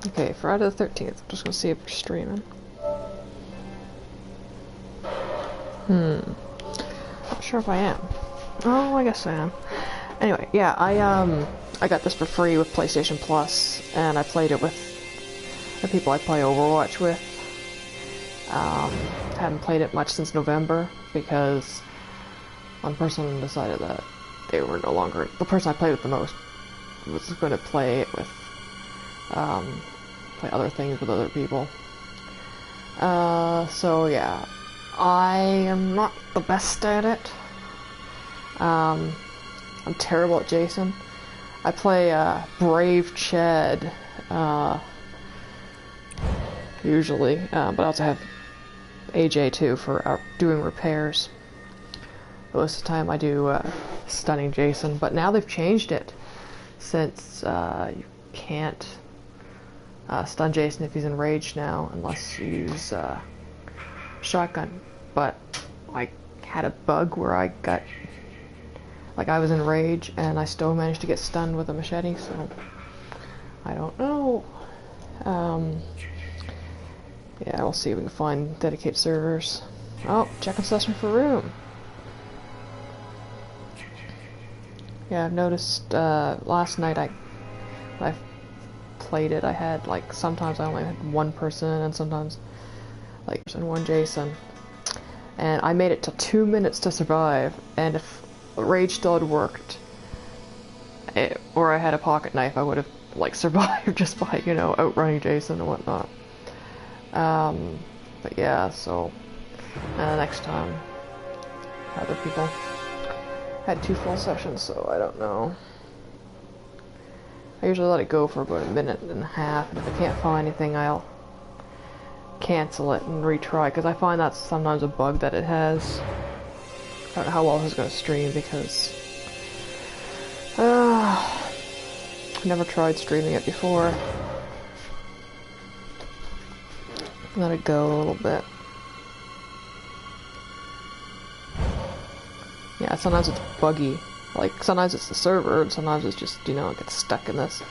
Okay, Friday the 13th. I'm just gonna see if we're streaming. Not sure if I am. Oh, I guess I am. Anyway, yeah, I got this for free with PlayStation Plus, and I played it with the people I play Overwatch with. Hadn't played it much since November because one person decided that they were no longer the person I played with the most was going to play it with play other things with other people. So yeah, I am not the best at it. I'm terrible at Jason. I play Brave Chad usually, but I also have AJ too for doing repairs. Most of the time I do Stunning Jason, but now they've changed it since you can't stun Jason if he's enraged now unless you use shotgun. But I had a bug where I got I was in rage and I still managed to get stunned with a machete, so I don't know. Yeah, we'll see if we can find dedicated servers. Oh, checking session for room. Yeah, I've noticed last night when I played it, I had sometimes I only had one person and sometimes and one Jason. And I made it to 2 minutes to survive, and if rage still had worked, or I had a pocket knife, I would have survived just by, outrunning Jason and whatnot. But yeah, so next time other people had 2 full sessions, so I don't know. I usually let it go for about a minute and a half, and if I can't find anything, I'll cancel it and retry, because I find that's sometimes a bug that it has. I don't know how well this is going to stream, because I've never tried streaming it before. Let it go a little bit. Yeah, sometimes it's buggy. Sometimes it's the server, and sometimes it's just, it gets stuck in this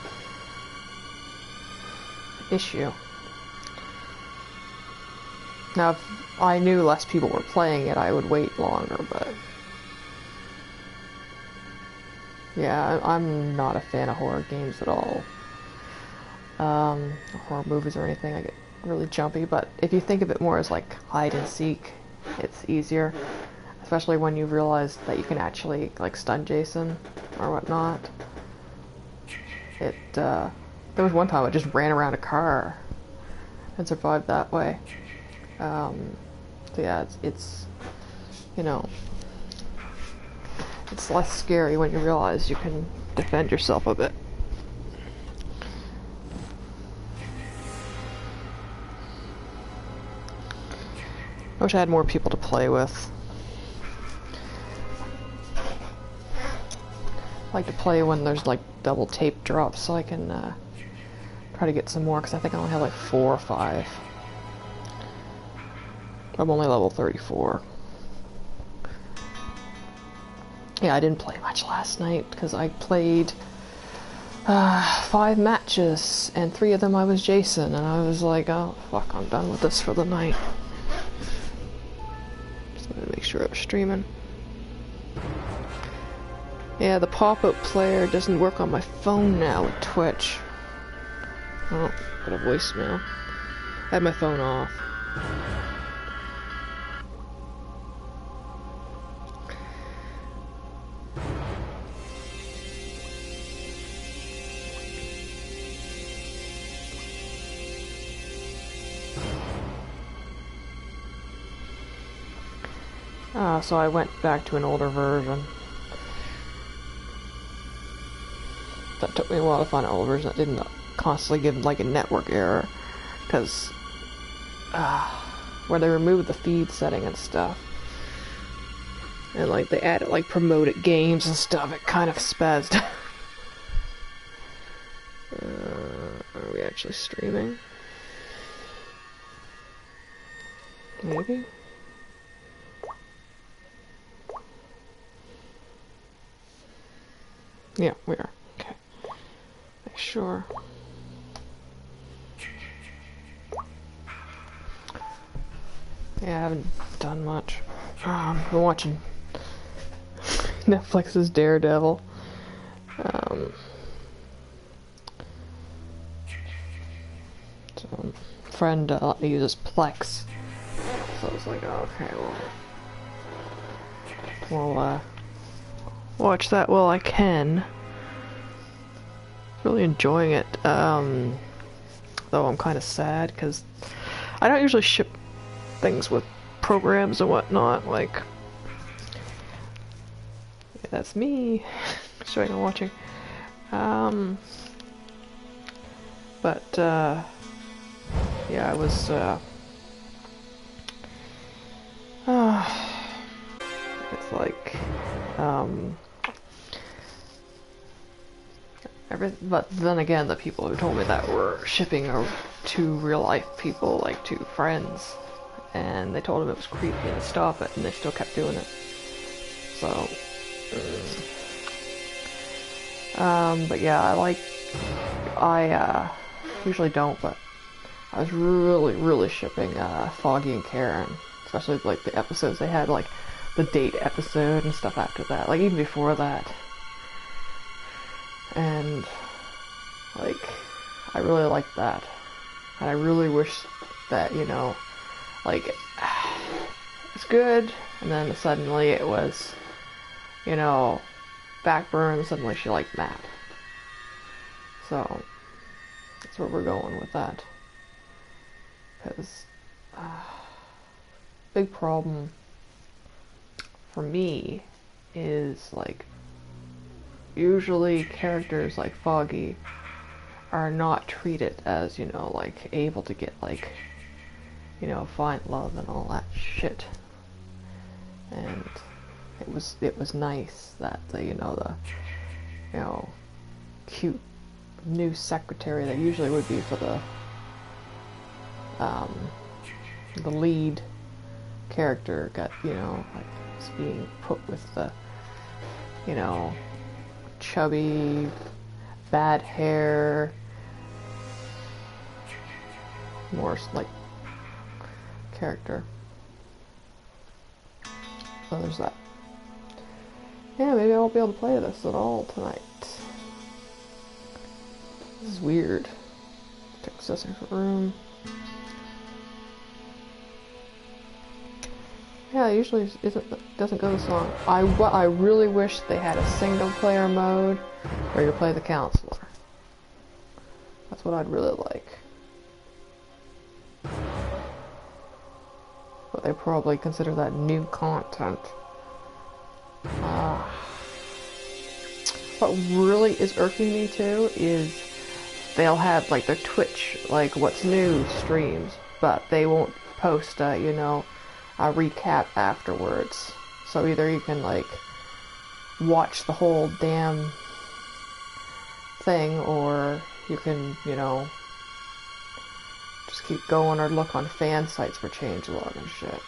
issue. Now, if I knew less people were playing it, I would wait longer, but yeah, I'm not a fan of horror games at all. Horror movies or anything, I get really jumpy, but if you think of it more as hide and seek, it's easier. Especially when you realize that you can actually stun Jason or whatnot. There was one time I just ran around a car and survived that way. So yeah, it's it's less scary when you realize you can defend yourself a bit. I wish I had more people to play with. I like to play when there's double tape drops, so I can try to get some more, because I think I only have 4 or 5. I'm only level 34. Yeah, I didn't play much last night because I played 5 matches, and 3 of them I was Jason, and I was like, oh fuck, I'm done with this for the night. Just gonna make sure I'm streaming. Yeah, the pop-up player doesn't work on my phone now with Twitch. Oh, got a voicemail. I had my phone off. So I went back to an older version. That took me a while to find an old version that didn't constantly give a network error, because where they removed the feed setting and stuff, and they added promoted games and stuff, it kind of spazzed. Are we actually streaming? Maybe? Yeah, we are. Okay. Make sure. Yeah, I haven't done much. I've been watching Netflix's Daredevil. So, friend uses Plex, so I was like, oh, okay, we'll watch that while I can. Really enjoying it. Though I'm kind of sad because I don't usually ship things with programs and whatnot. Like, yeah, that's me showing and watching. But yeah, I was it's like but then again, the people who told me that were shipping are two real life people, like two friends, and they told him it was creepy and to stop it, and they still kept doing it. So but yeah, I usually don't, but I was really shipping Foggy and Karen, especially like the episodes they had, like the date episode and stuff after that, like even before that. And like, I really liked that, and I really wish that, you know, like, it's good, and then suddenly it was, you know, backburn, and suddenly she liked Matt. So that's where we're going with that. Because big problem for me is, like, usually characters like Foggy are not treated as, you know, like, able to get, like, you know, find love and all that shit. And it was nice that the, you know, cute new secretary that usually would be for the lead character got, you know, like, was being put with the, you know, chubby, bad hair, more like character. So there's that. Yeah, maybe I won't be able to play this at all tonight. This is weird. Accessing for room. Yeah, it usually doesn't go this long. I really wish they had a single player mode where you play the counselor. That's what I'd really like. But they probably consider that new content. What really is irking me too is they'll have, like, their Twitch, like, what's new streams, but they won't post you know, a recap afterwards. So either you can, like, watch the whole damn thing, or you can, you know, just keep going or look on fan sites for changelog and shit.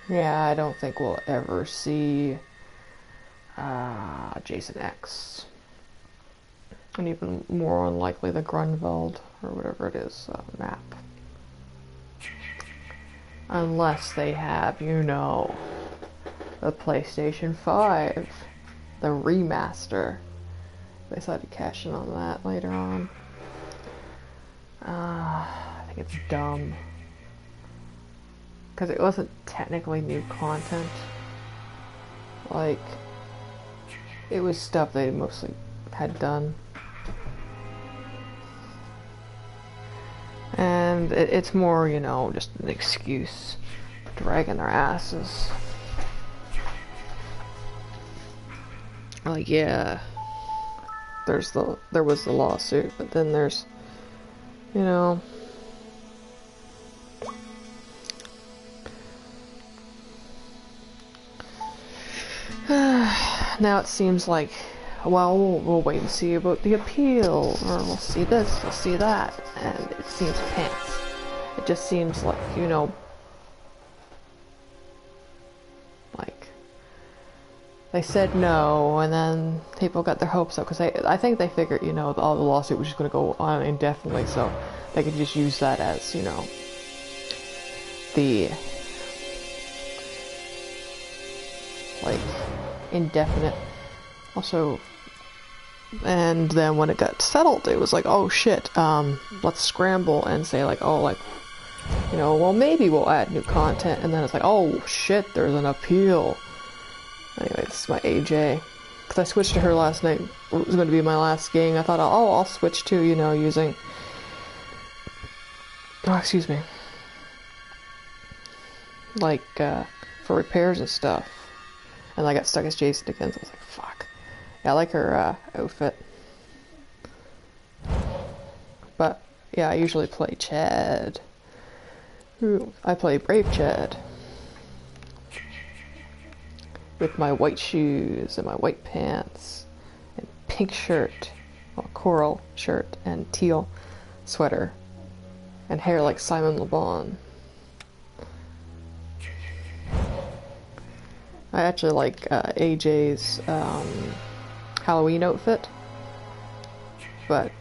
Yeah, I don't think we'll ever see Jason X. And even more unlikely the Grunwald, or whatever it is, map. Unless they have, you know, the PlayStation 5, the remaster. They decided to cash in on that later on. I think it's dumb. Because it wasn't technically new content. Like, it was stuff they mostly had done. And it's more, you know, just an excuse, dragging their asses. Like, yeah, there was the lawsuit, but then there's, you know, now it seems like, well, we'll wait and see about the appeal, or we'll see this, we'll see that, and it seems pants. It just seems like, you know, like, they said no, and then people got their hopes up because I think they figured, you know, all the lawsuit was just going to go on indefinitely, so they could just use that as, you know, the like indefinite. Also, and then when it got settled, it was like, oh shit, let's scramble and say like, oh, like, you know, well maybe we'll add new content, and then it's like, oh shit, there's an appeal. Anyway, this is my AJ. Because I switched to her last night. It was going to be my last game. I thought, oh, I'll switch to, you know, using... Oh, excuse me. Like, for repairs and stuff. And I got stuck as Jason again, so I was like, fuck. Yeah, I like her outfit. But, yeah, I usually play Chad. Ooh, I play Brave Chad. With my white shoes and my white pants and pink shirt, well, coral shirt and teal sweater and hair like Simon Le Bon. I actually like AJ's Halloween outfit, but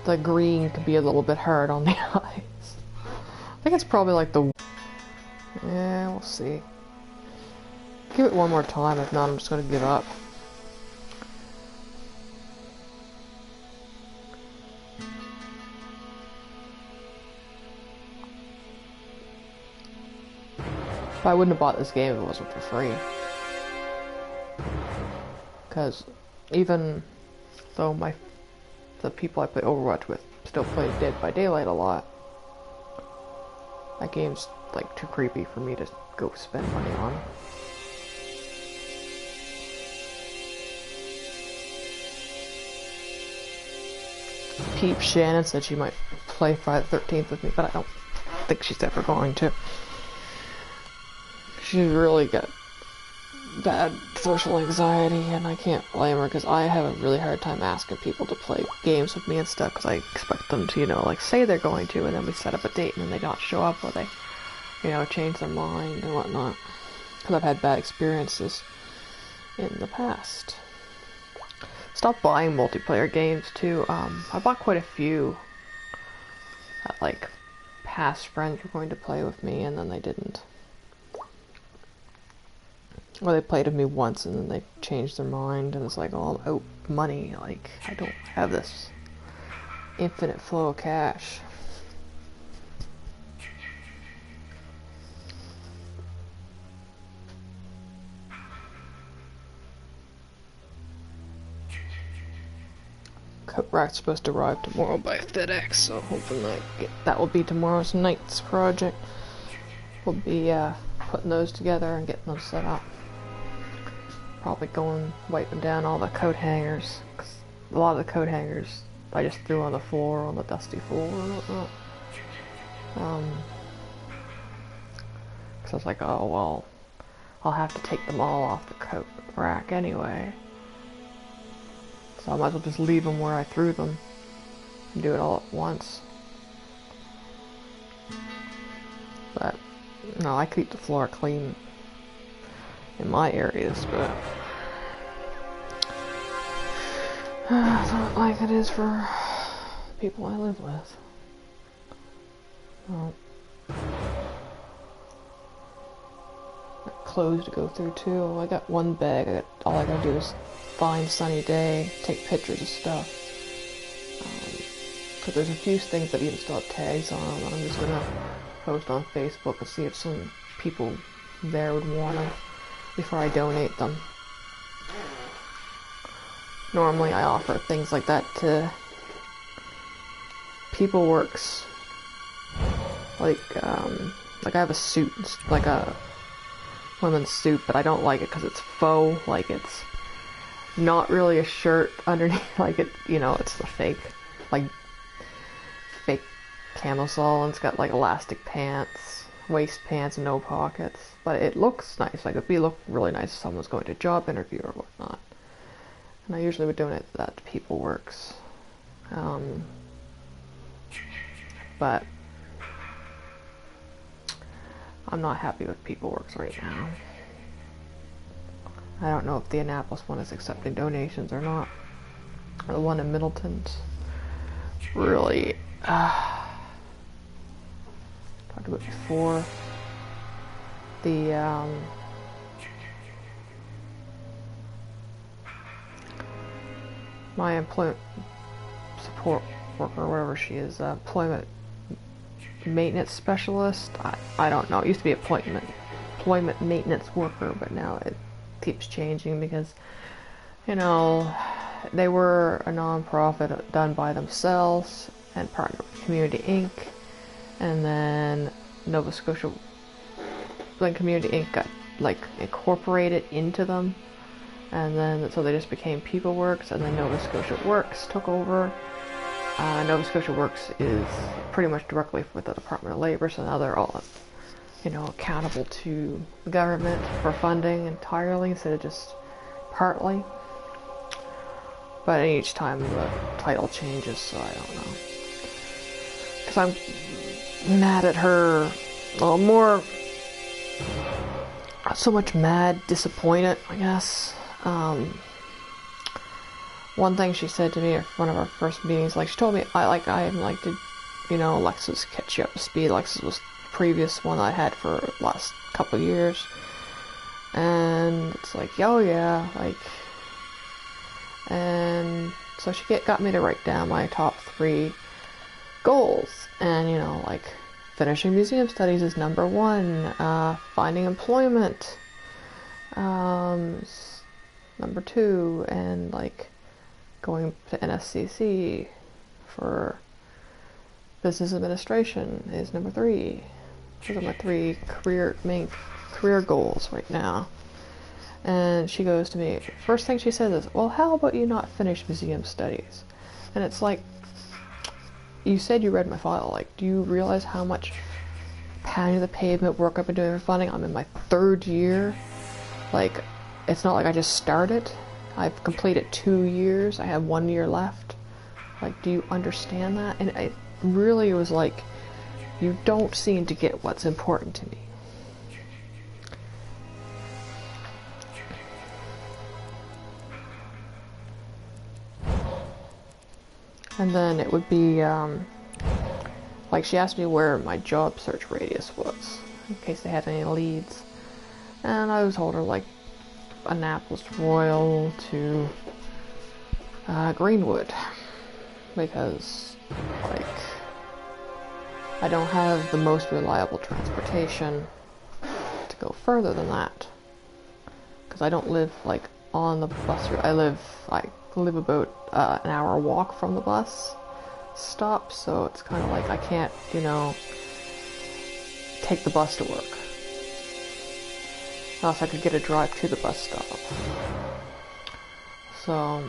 the green could be a little bit hard on the eyes. I think it's probably like the... Yeah, we'll see. Give it one more time, if not I'm just gonna give up. But I wouldn't have bought this game if it wasn't for free. Because even though the people I play Overwatch with still play Dead by Daylight a lot, that game's like too creepy for me to go spend money on. Peep Shannon said she might play Friday the 13th with me, but I don't think she's ever going to. She's really got bad social anxiety, and I can't blame her because I have a really hard time asking people to play games with me and stuff because I expect them to, you know, like say they're going to, and then we set up a date and then they don't show up, or they, you know, change their mind and whatnot. Because I've had bad experiences in the past. Stop buying multiplayer games too. I bought quite a few that like past friends were going to play with me and then they didn't. Or they played with me once and then they changed their mind and it's like, oh, I'm out money. Like, I don't have this infinite flow of cash. Coat rack's supposed to arrive tomorrow by FedEx, so hoping that will be tomorrow's night's project. We'll be putting those together and getting them set up. Probably going wiping down all the coat hangers. 'Cause a lot of the coat hangers I just threw on the floor, on the dusty floor and whatnot. 'Cause I was like, oh well, I'll have to take them all off the coat rack anyway. So I might as well just leave them where I threw them and do it all at once. But no, I keep the floor clean in my areas, but it's not like it is for people I live with. Well, clothes to go through too. I got one bag. All I gotta do is find sunny day, take pictures of stuff. Because there's a few things that even still have tags on them. I'm just gonna post on Facebook and see if some people there would want them before I donate them. Normally I offer things like that to People Works. Like I have a suit, like a women's suit, but I don't like it because it's faux, like it's not really a shirt underneath, like it, you know, it's a fake camisole, and it's got like elastic pants, waist pants, and no pockets, but it looks nice. Like it'd look really nice if someone's going to a job interview or whatnot. And I usually would donate that to People Works. But I'm not happy with PeopleWorks right now. I don't know if the Annapolis one is accepting donations or not. Or the one in Middleton's really talked about before. The my employment support worker, whatever she is, employment maintenance specialist. I don't know. It used to be employment maintenance worker, but now it keeps changing because, you know, they were a non-profit done by themselves and partnered with Community Inc. And then Nova Scotia, then Community Inc. got like incorporated into them, and then so they just became PeopleWorks, and then Nova Scotia Works took over. Nova Scotia Works is pretty much directly with the Department of Labor, so now they're all, you know, accountable to the government for funding entirely instead of just partly. But each time the title changes, so I don't know. Because I'm mad at her, well, more, not so much mad, disappointed, I guess. One thing she said to me at one of our first meetings, like she told me, did, you know, Alexis catch you up to speed. Alexis was the previous one I had for the last couple of years. And it's like, oh yeah, like, and so she got me to write down my top 3 goals. And, you know, like, finishing museum studies is number 1, finding employment, number 2, and, like, going to NSCC for business administration is number 3. Those are my 3 main career goals right now. And she goes to me, first thing she says is, well, how about you not finish museum studies? And it's like, you said you read my file. Like, do you realize how much pounding the pavement work I've been doing for funding? I'm in my 3rd year. Like, it's not like I just started. I've completed 2 years. I have 1 year left. Like, do you understand that? And it really was like, you don't seem to get what's important to me. And then it would be, like, she asked me where my job search radius was, in case they had any leads. And I was told her, like, Annapolis Royal to Greenwood, because, like, I don't have the most reliable transportation to go further than that, because I don't live, like, on the bus route. I live about an hour walk from the bus stop, so it's kind of like I can't, you know, take the bus to work. Else I could get a drive to the bus stop. So,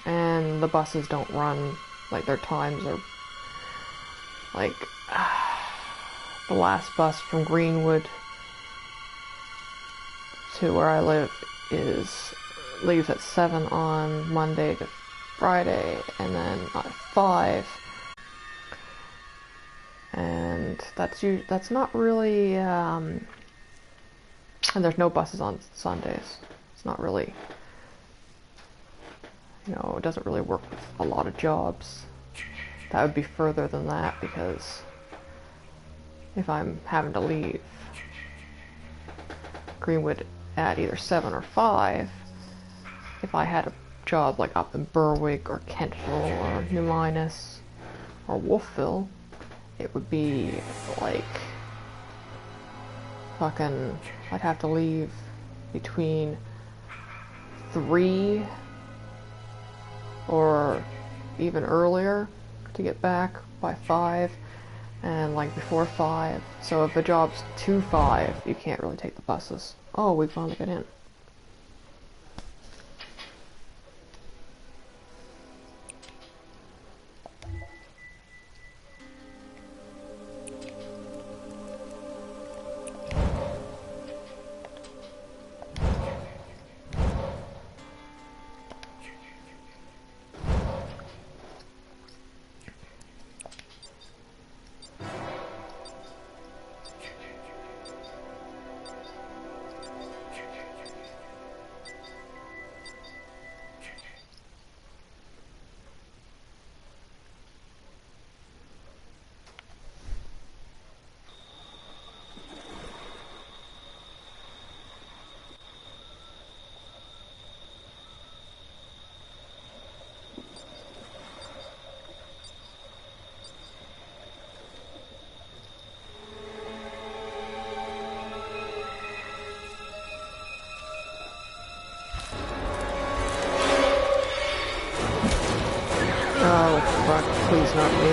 and the buses don't run, like, their times are, like, the last bus from Greenwood to where I live leaves at 7 on Monday to Friday, and then at 5. And that's not really, and there's no buses on Sundays. It's not really, you know, it doesn't really work with a lot of jobs. That would be further than that, because if I'm having to leave Greenwood at either 7 or 5, if I had a job like up in Berwick or Kentville or New Minas or Wolfville, it would be like fucking, I'd have to leave between 3 or even earlier to get back by 5, and like before 5. So if a job's to 5, you can't really take the buses. Oh, we finally got in. Oh, fuck, please not me.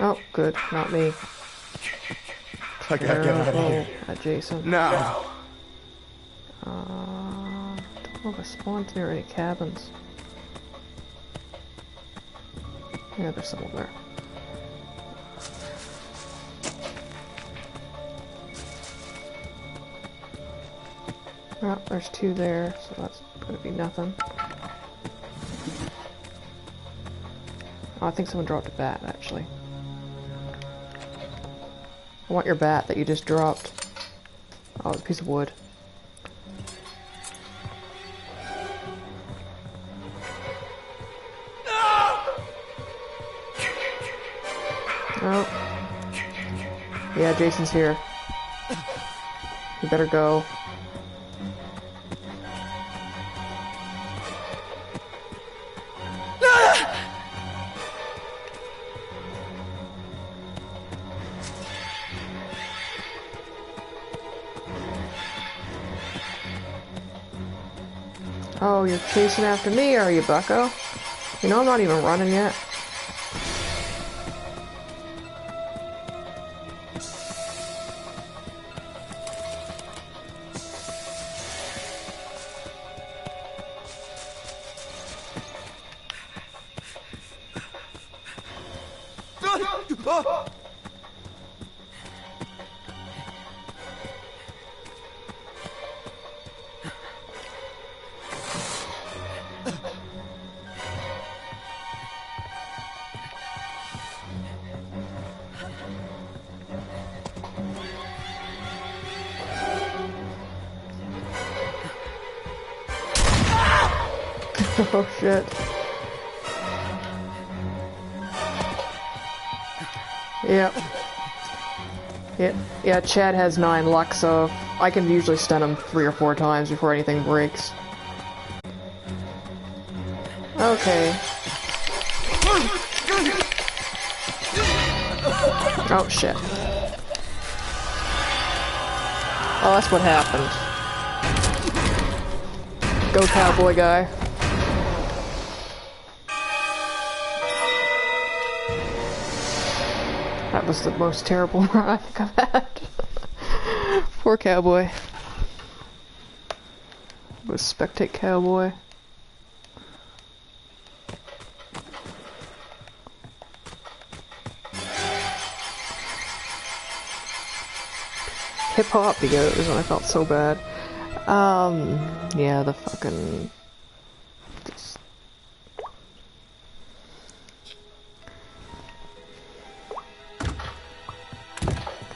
Oh, good, not me. I gotta get out of here. Adjacent. Now! Don't know if I spawned near any cabins. Yeah, there's some over there. Oh, there's two there, so that's gonna be nothing. Oh, I think someone dropped a bat, actually. I want your bat that you just dropped. Oh, it's a piece of wood. Oh. Yeah, Jason's here. You better go. Oh, you're chasing after me, are you, bucko? You know I'm not even running yet. Oh shit. Yep. Yeah, Chad has 9 luck, so I can usually stun him 3 or 4 times before anything breaks. Okay. Oh shit. Oh, that's what happened. Go cowboy guy. That was the most terrible run I think I've had. Poor cowboy. It was spectate cowboy. Hip hop because I felt so bad. Yeah, the fucking.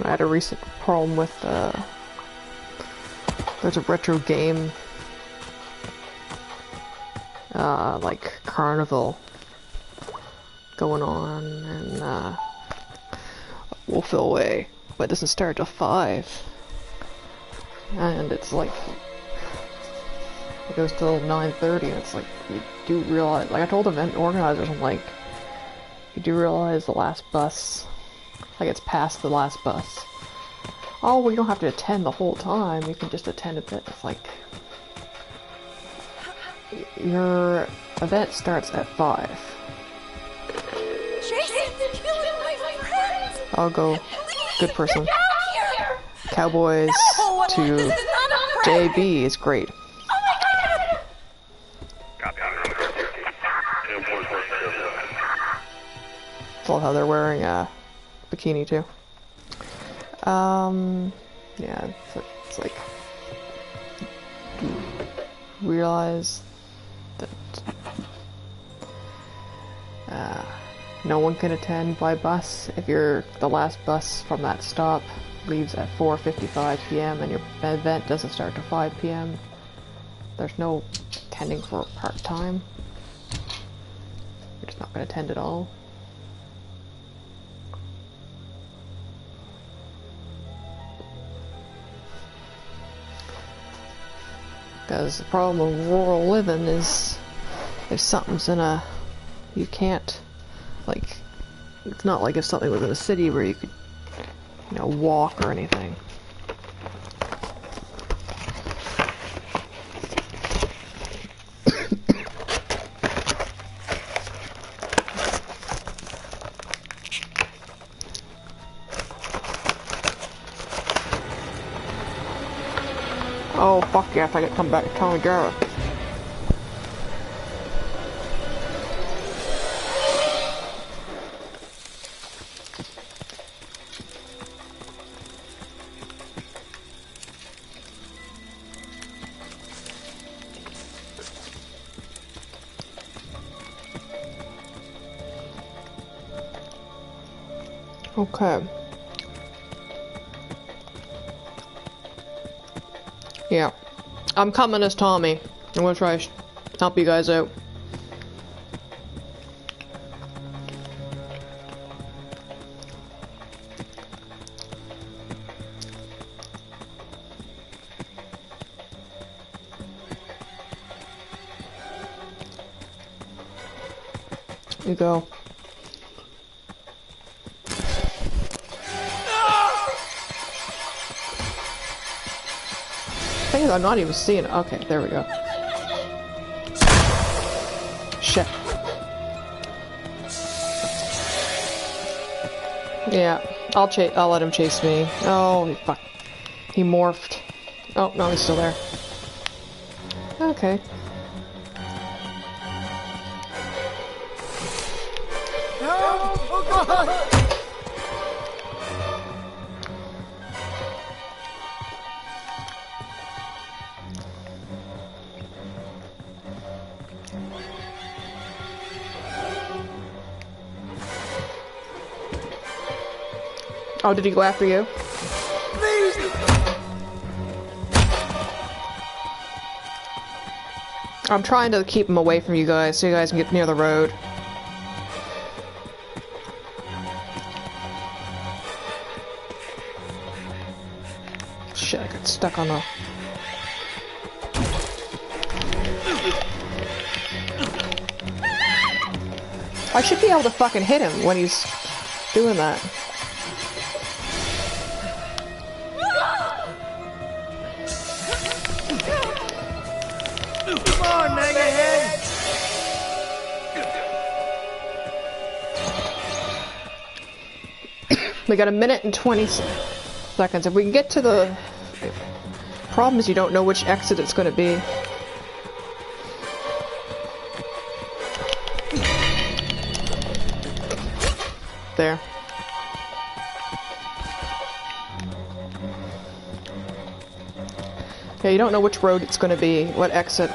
I had a recent problem with, there's a retro game, like Carnival going on in, Wolfville Way, but it doesn't start till 5. And it's like, it goes till 9:30, and it's like, you do realize, like I told event organizers, I'm like, you do realize the last bus, like it's past the last bus. Oh, well you don't have to attend the whole time, you can just attend a bit. It's like, your event starts at 5. Jason's killing my friends! I'll go, good person. Cowboys No, to JB is great. Oh my god! I love how they're wearing a bikini too. Yeah, it's like, realize that no one can attend by bus if you're the last bus from that stop leaves at 4:55 p.m. and your event doesn't start till 5 p.m. There's no attending for part-time. You're just not going to attend at all. Because the problem with rural living is if something's in a, you can't, like, it's not like if something was in a city where you could you know, walk or anything. Oh, fuck yes, I get to come back to Tommy Jarrett. Okay. Yeah. I'm coming as Tommy. I'm gonna try to help you guys out. Here you go. I'm not even seeing it. Okay, there we go. Shit. Yeah, I'll let him chase me. Oh, fuck. He morphed. Oh, no, he's still there. Okay. Help! Oh God! Oh, did he go after you? Please! I'm trying to keep him away from you guys so you guys can get near the road. Shit, I got stuck on the... I should be able to fucking hit him when he's doing that. Come on, Megahead! We got a minute and 20 seconds. If we can get to the... Problem is you don't know which exit it's going to be. There. Yeah, you don't know which road it's going to be, what exit.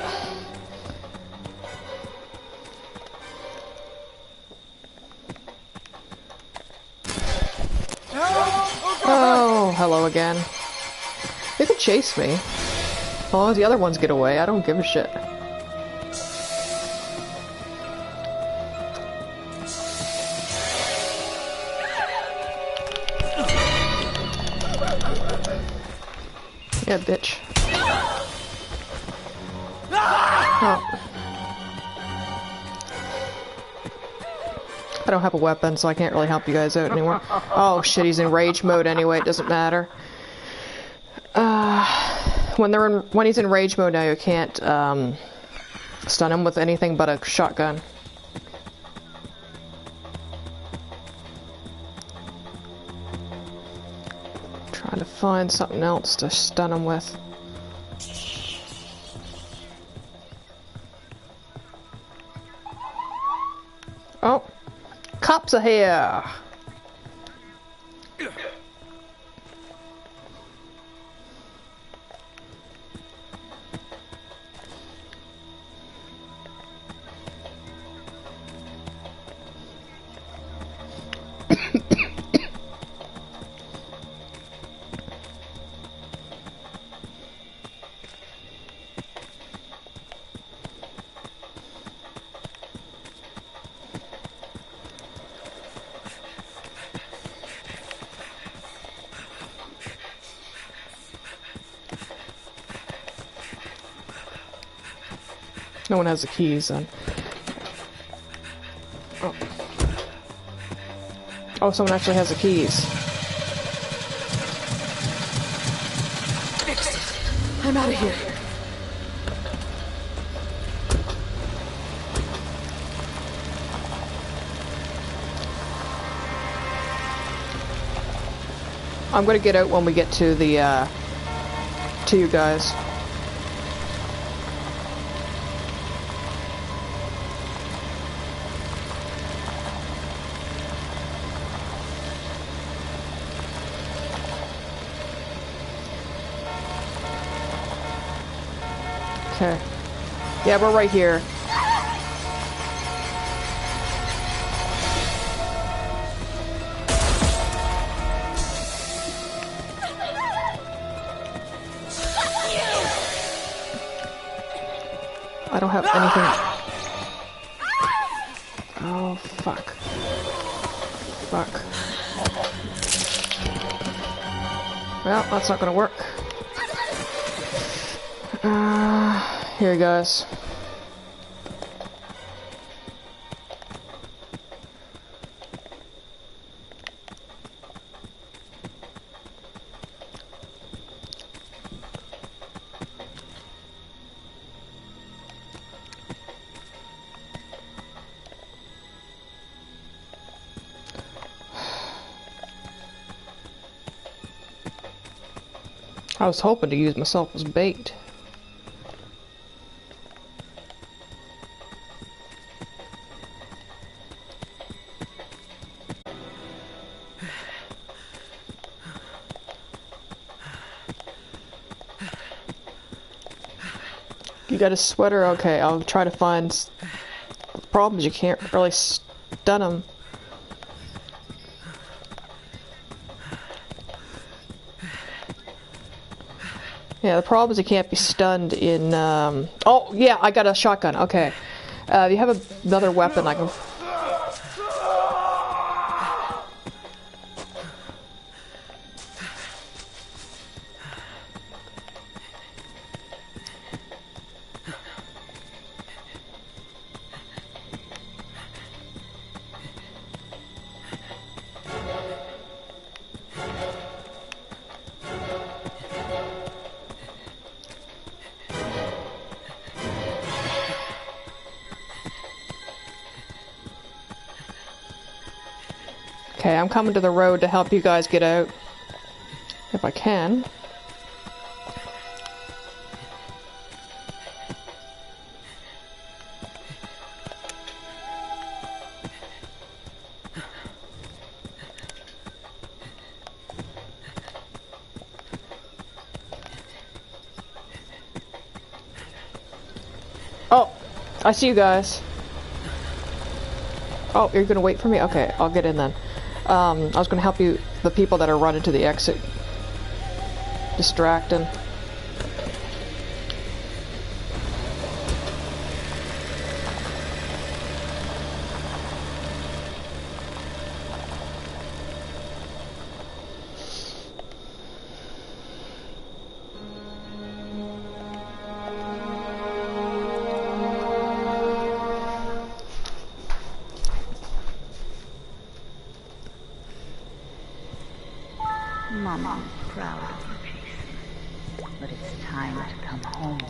Oh, hello again. You can chase me. As long as the other ones get away, I don't give a shit. Yeah, bitch. Oh. I don't have a weapon, so I can't really help you guys out anymore. Oh shit, he's in rage mode anyway, it doesn't matter. When he's in rage mode now, you can't stun him with anything but a shotgun. Trying to find something else to stun him with. Oh, cops are here. No one has the keys then. Oh. Oh, someone actually has the keys. I'm out of here. I'm gonna get out when we get to the, to you guys. Okay. Yeah, we're right here. I don't have anything. Oh, fuck. Fuck. Well, that's not gonna work. Here he goes. I was hoping to use myself as bait. You got a sweater? Okay, I'll try to find... The problem is you can't really stun them. Yeah, the problem is it can't be stunned in, Oh, yeah, I got a shotgun. Okay. You have another weapon I can... Okay, I'm coming to the road to help you guys get out. If I can. Oh, I see you guys. Oh, you're gonna wait for me? Okay, I'll get in then. I was gonna help you, the people that are running to the exit. Distracting. Mama's proud of you, Jason. But it's time to come home now.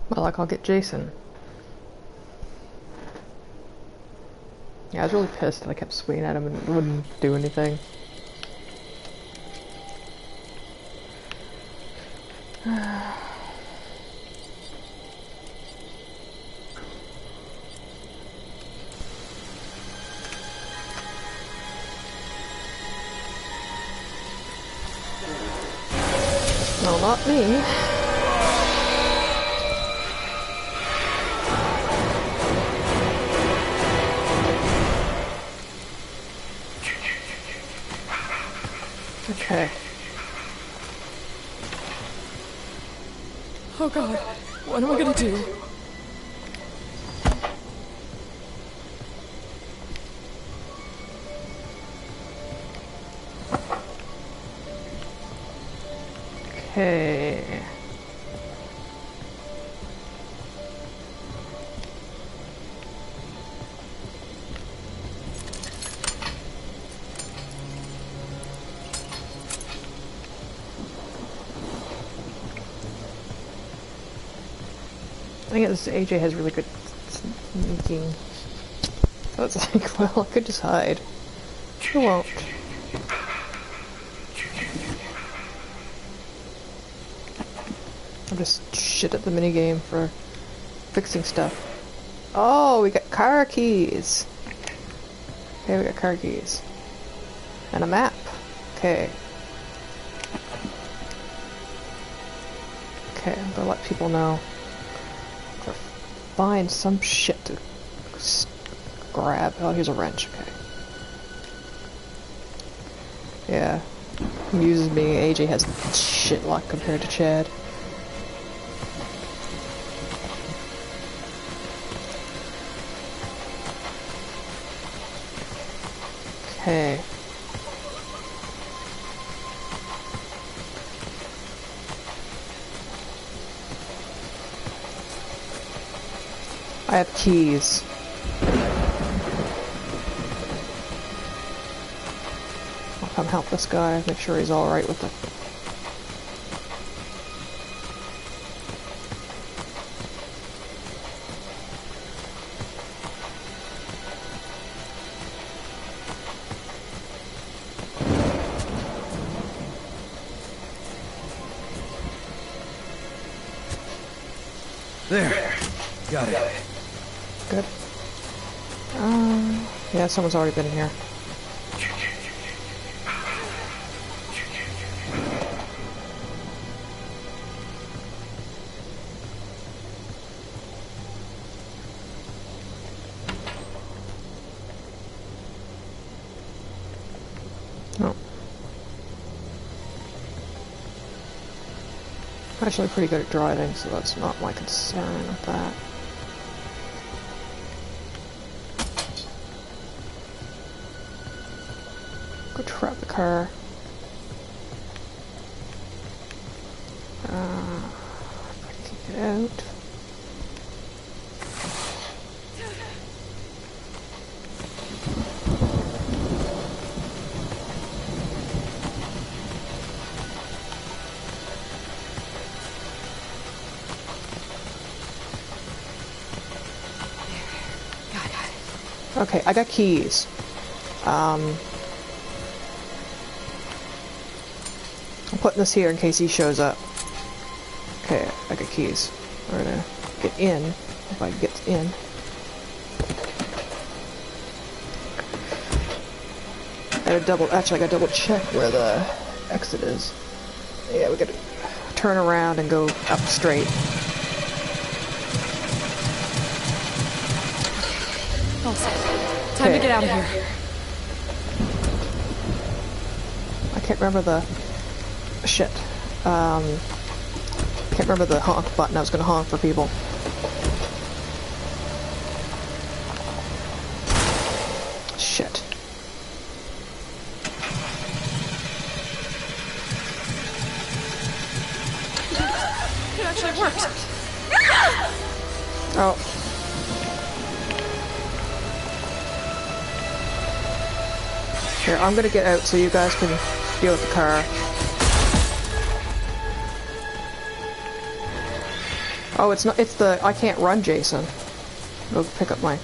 Well, like I'll get Jason. Yeah, I was really pissed that I kept swinging at him and it wouldn't do anything. No, not me. Okay. Oh god, what am I gonna do? Okay. I think this AJ has really good sneaking. So it's like, well, I could just hide. I won't. I'm just shit at the minigame for fixing stuff. Oh, we got car keys. Okay, we got car keys. And a map. Okay. Okay, I'm gonna let people know. Find some shit to grab. Oh, here's a wrench. Okay. Yeah. Amuses me. AJ has shit luck compared to Chad. Okay. I have keys. I'll come help this guy, make sure he's alright with it. There. Got it. Good. Yeah, someone's already been in here. No. I'm actually pretty good at driving, so that's not my concern with that. Go trap the car. Kick it out. Okay, I got keys. I'm putting this here in case he shows up. Okay, I got keys. We're gonna get in, if I get in. Actually I gotta double check where the exit is. Yeah, we gotta turn around and go up straight. All set. Time to get out of here. I can't remember the... Shit. Can't remember the honk button. I was gonna honk for people. Shit. It actually worked. Oh. Here, I'm gonna get out so you guys can deal with the car. Oh, it's not. It's the I can't run, Jason. Go pick up my.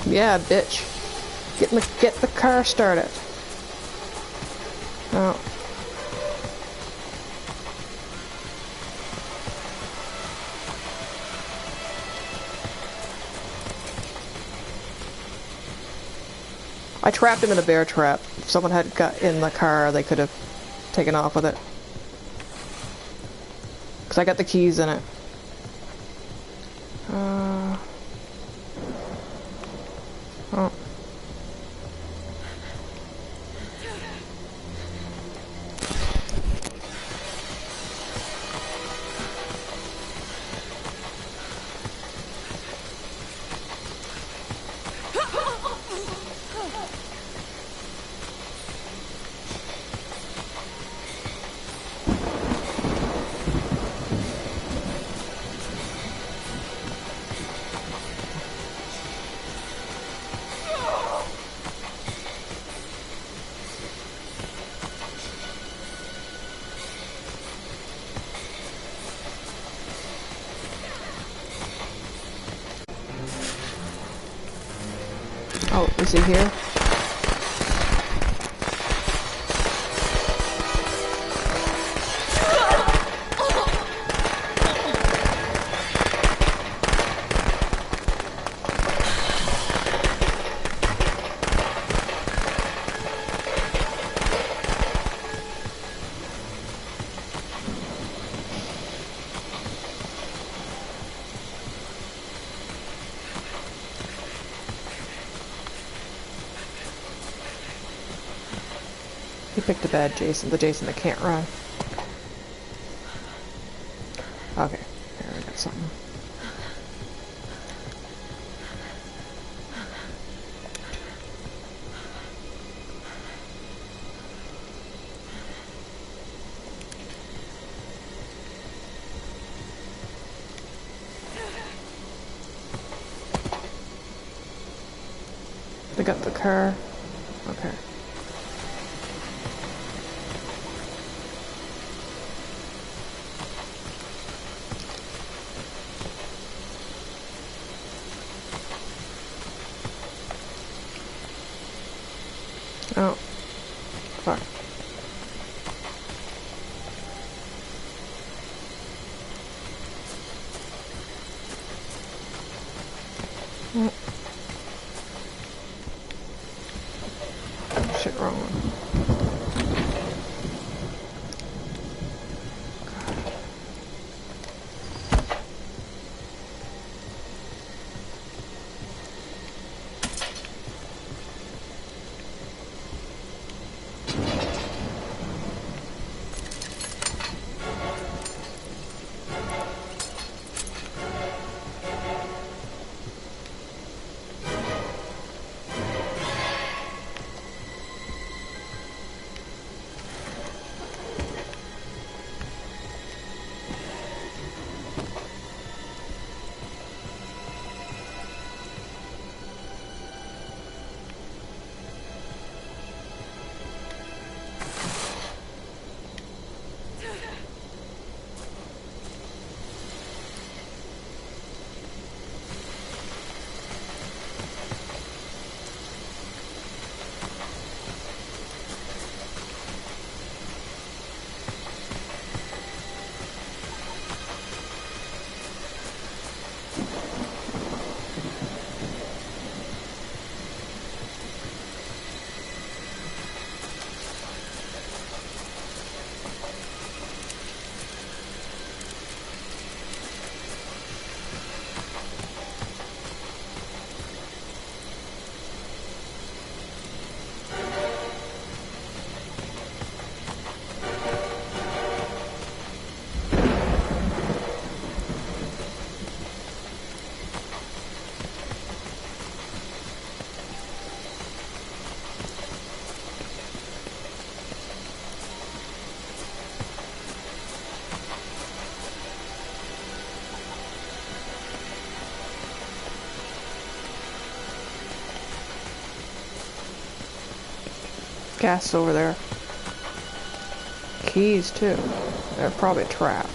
Yeah, bitch. Get the car started. Oh. I trapped him in a bear trap. If someone had got in the car, they could have taken off with it. Because I got the keys in it. Oh. Oh, is he here? He picked a bad Jason, the Jason that can't run. Okay, here I got something. They got the car. Okay. Oh, fuck. Oh. Shit, wrong one. Gas over there. Keys too. They're probably a trap.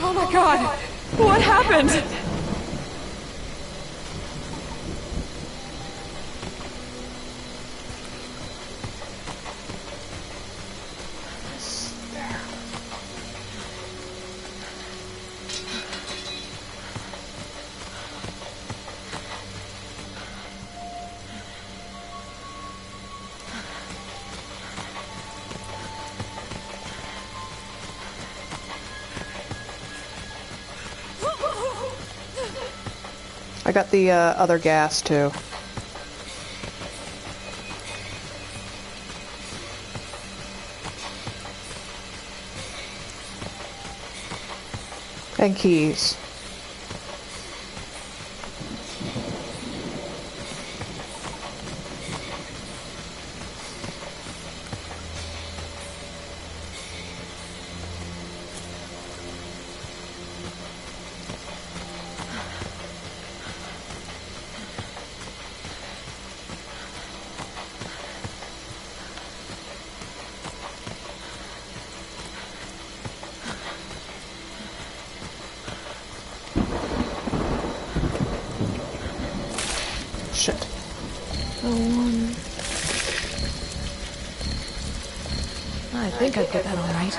Oh my god! What happened? I got the other gas too. And keys. Shit. I think I've got that all right.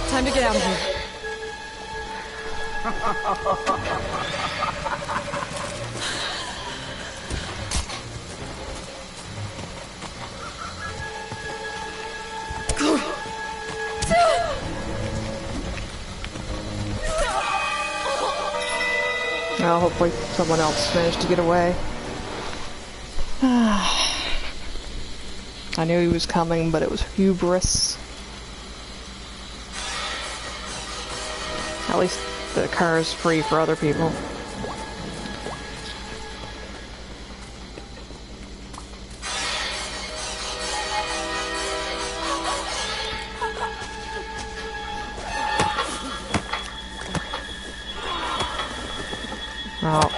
Time to get out of here. Well, hopefully someone else managed to get away. I knew he was coming, but it was hubris. At least the car is free for other people. Oh.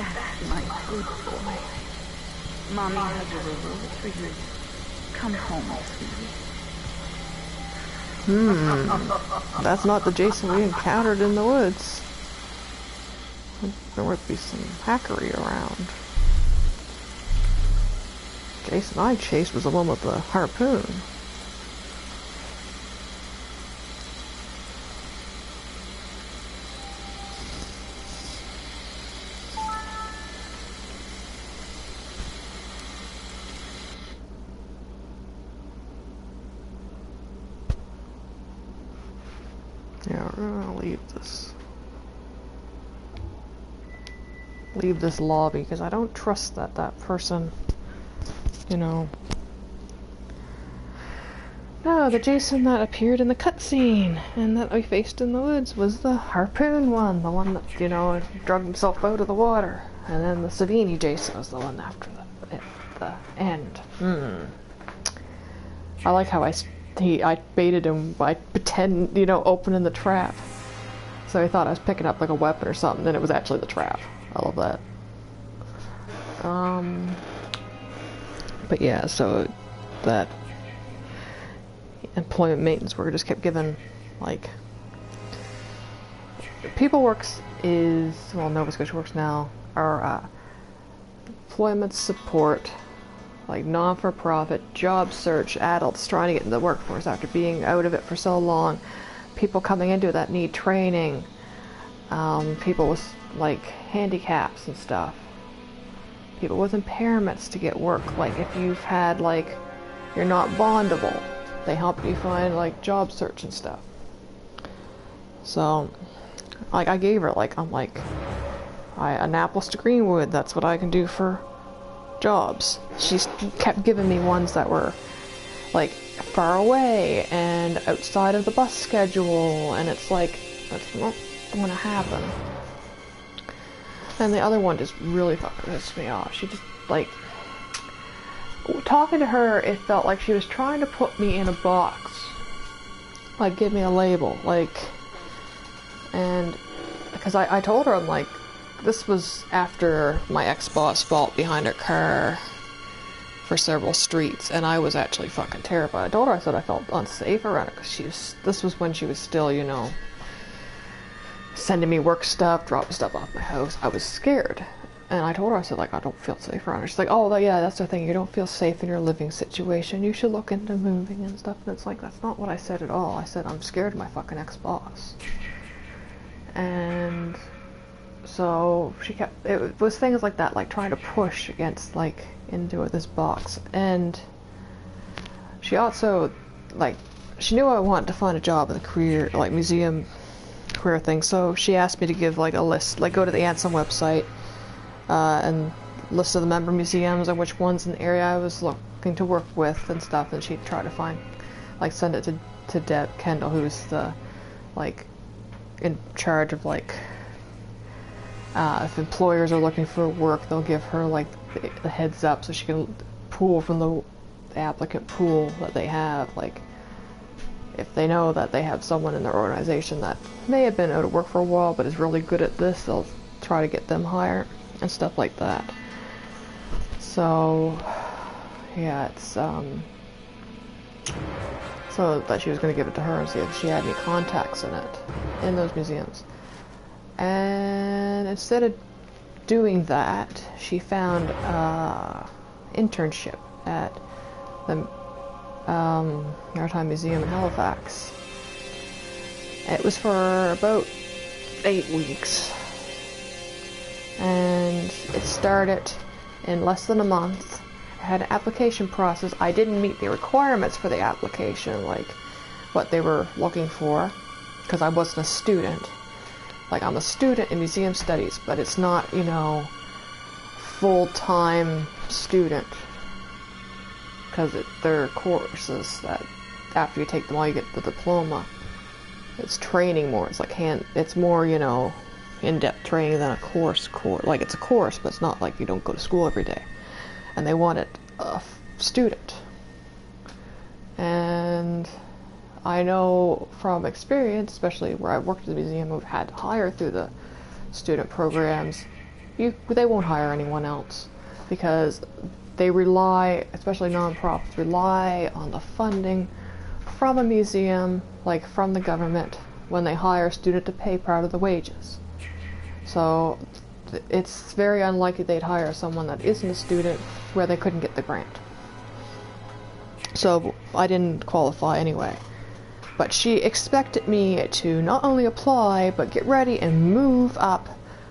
That's my good boy. Mommy has a reward for you. Come home, sweetie. That's not the Jason we encountered in the woods. There would be some hackery around. Jason I chased was the one with the harpoon. Yeah, we're gonna leave this lobby because I don't trust that person, you know. No, the Jason that appeared in the cutscene and that I faced in the woods was the harpoon one, the one that, you know, drugged himself out of the water. And then the Savini Jason was the one after the end. I like how I baited him by pretending, you know, opening the trap. So he thought I was picking up like a weapon or something, and it was actually the trap. I love that. But yeah, so that employment maintenance worker just kept giving, like, People Works is, well, Nova Scotia Works now, are employment support, like non-for-profit, job search, adults trying to get into the workforce after being out of it for so long, people coming into it that need training, people with, like, handicaps and stuff, people with impairments to get work, like, if you've had, like, you're not bondable, they help you find, like, job search and stuff. So, like, I gave her, like, I'm like, Annapolis to Greenwood, that's what I can do for jobs. She's kept giving me ones that were, like, far away and outside of the bus schedule, and it's like, that's not going to happen. And the other one just really fucking pissed me off. She just, like, talking to her, it felt like she was trying to put me in a box. Like, give me a label, like, and, because I told her, I'm like, this was after my ex-boss fought behind her car for several streets, and I was actually fucking terrified. I told her, I said I felt unsafe around her, because this was when she was still, you know, sending me work stuff, dropping stuff off my house. I was scared. And I told her, I said, like, I don't feel safe around her. She's like, oh, yeah, that's the thing. You don't feel safe in your living situation. You should look into moving and stuff. And it's like, that's not what I said at all. I said, I'm scared of my fucking ex-boss. And so she kept, it was things like that, like trying to push against, like, into this box. And she also, like, she knew I wanted to find a job in the career, like, museum career thing. So she asked me to give, like, a list, like, go to the Ansem website, and list of the member museums and which ones in the area I was looking to work with and stuff, and she'd try to find, like, send it to Deb Kendall, who's the, like, in charge of, like, if employers are looking for work, they'll give her, like, the heads up so she can pull from the applicant pool that they have, like, if they know that they have someone in their organization that may have been out of work for a while but is really good at this, they'll try to get them hired and stuff like that. So yeah, it's so that she was going to give it to her and see if she had any contacts in it, in those museums. And instead of doing that, she found internship at the Maritime Museum in Halifax. It was for about 8 weeks. And it started in less than a month. I had an application process. I didn't meet the requirements for the application, like what they were looking for, because I wasn't a student. Like, I'm a student in museum studies, but it's not, you know, full-time student, because they're courses that after you take them all you get the diploma. It's training more. It's like it's more, you know, in-depth training than a course. Like, it's a course, but it's not like you don't go to school every day. And they wanted a student. And I know from experience, especially where I've worked at the museum, we've had to hire through the student programs. they won't hire anyone else because they rely, especially nonprofits, rely on the funding from a museum, like from the government, when they hire a student to pay part of the wages. So it's very unlikely they'd hire someone that isn't a student where they couldn't get the grant. So I didn't qualify anyway. But she expected me to not only apply, but get ready and move up,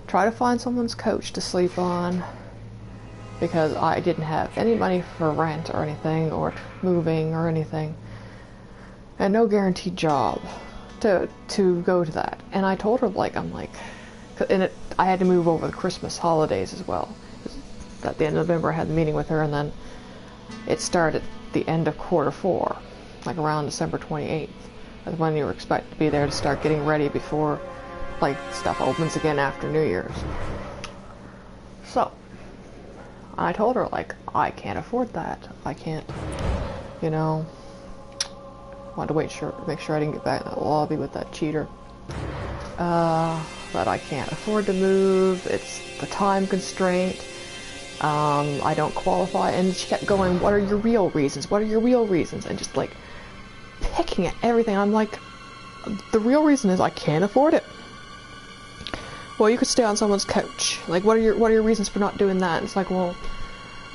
try to find someone's couch to sleep on, because I didn't have any money for rent or anything, or moving or anything, and no guaranteed job to go to that. And I told her, like, I had to move over the Christmas holidays as well. At the end of November I had the meeting with her, and then it started the end of Q4, like around December 28th. That's when you were expected to be there to start getting ready before, like, stuff opens again after New Year's. So I told her, like, I can't afford that. I can't, wanted to make sure I didn't get back in that lobby with that cheater. But I can't afford to move. It's the time constraint. I don't qualify. And she kept going, what are your real reasons? What are your real reasons? And just, like, picking at everything. I'm like, the real reason is I can't afford it. Well, you could stay on someone's couch. Like, what are your reasons for not doing that? And it's like, well,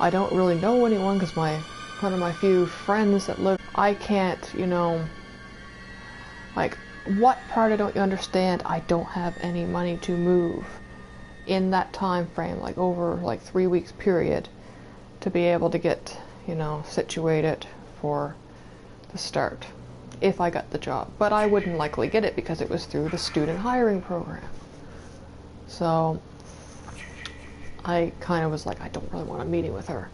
I don't really know anyone because one of my few friends that live, I can't, like, what part don't you understand? I don't have any money to move in that time frame, like over like 3 weeks period, to be able to get, situated for the start if I got the job. But I wouldn't likely get it because it was through the student hiring program. So I kind of was like, I don't really want a meeting with her.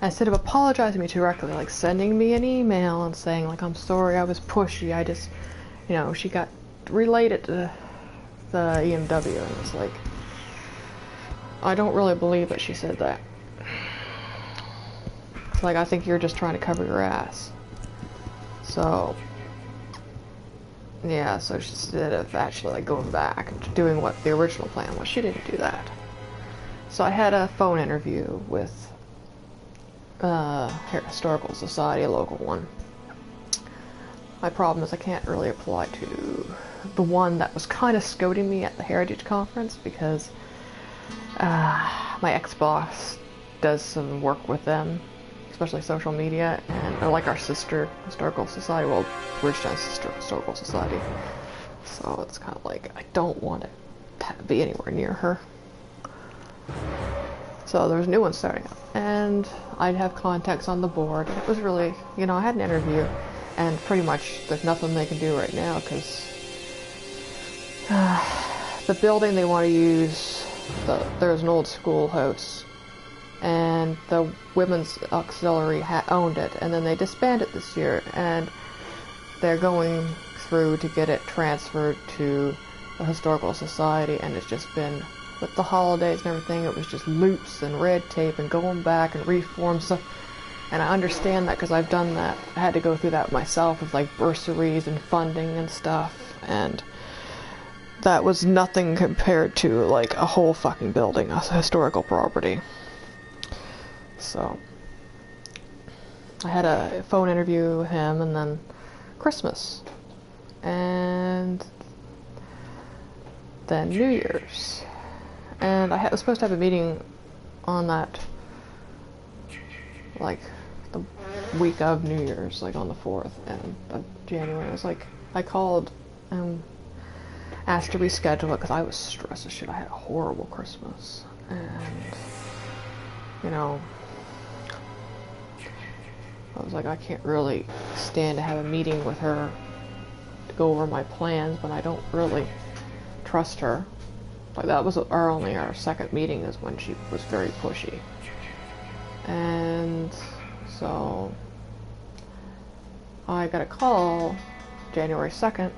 And instead of apologizing to me directly, like sending me an email and saying, like, I'm sorry I was pushy, I just, she got related to the EMW, and it's like, I don't really believe that she said that. It's like, I think you're just trying to cover your ass. So yeah, so instead of actually, like, going back and doing what the original plan was, she didn't do that. So I had a phone interview with Historical Society, a local one. My problem is I can't really apply to the one that was kind of scouting me at the Heritage Conference because my ex-boss does some work with them, especially social media, and they're like our sister Historical Society, well, Bridgetown's sister Historical Society. So it's kind of like, I don't want to be anywhere near her. So there's new ones starting up, and I'd have contacts on the board, and it was really, I had an interview, and pretty much there's nothing they can do right now, because the building they want to use, there's an old schoolhouse, and the Women's Auxiliary owned it, and then they disbanded this year, and they're going through to get it transferred to the Historical Society, and it's just been, with the holidays and everything, it was just loops and red tape and going back and reform stuff. And I understand that because I've done that. I had to go through that myself with, like, bursaries and funding and stuff, and that was nothing compared to, like, a whole fucking building, a historical property. So I had a phone interview with him, and then Christmas, and then New Year's. And I was supposed to have a meeting on that, like, the week of New Year's, like on the 4th of January. I was like, I called and asked to reschedule it because I was stressed as shit. I had a horrible Christmas, and I was like, I can't really stand to have a meeting with her to go over my plans when I don't really trust her. Like, that was our second meeting is when she was very pushy. And so I got a call January 2nd,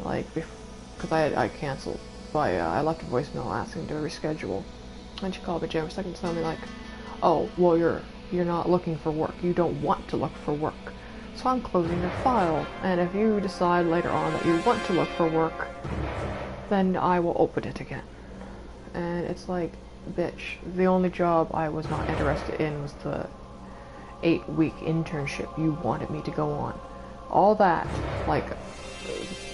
like, because I canceled I left a voicemail asking to reschedule, and she called me January 2nd to tell me, like, oh, well, you're not looking for work, you don't want to look for work, so I'm closing your file, and if you decide later on that you want to look for work, then I will open it again. and it's like, bitch, the only job I was not interested in was the 8-week internship you wanted me to go on. All that, like,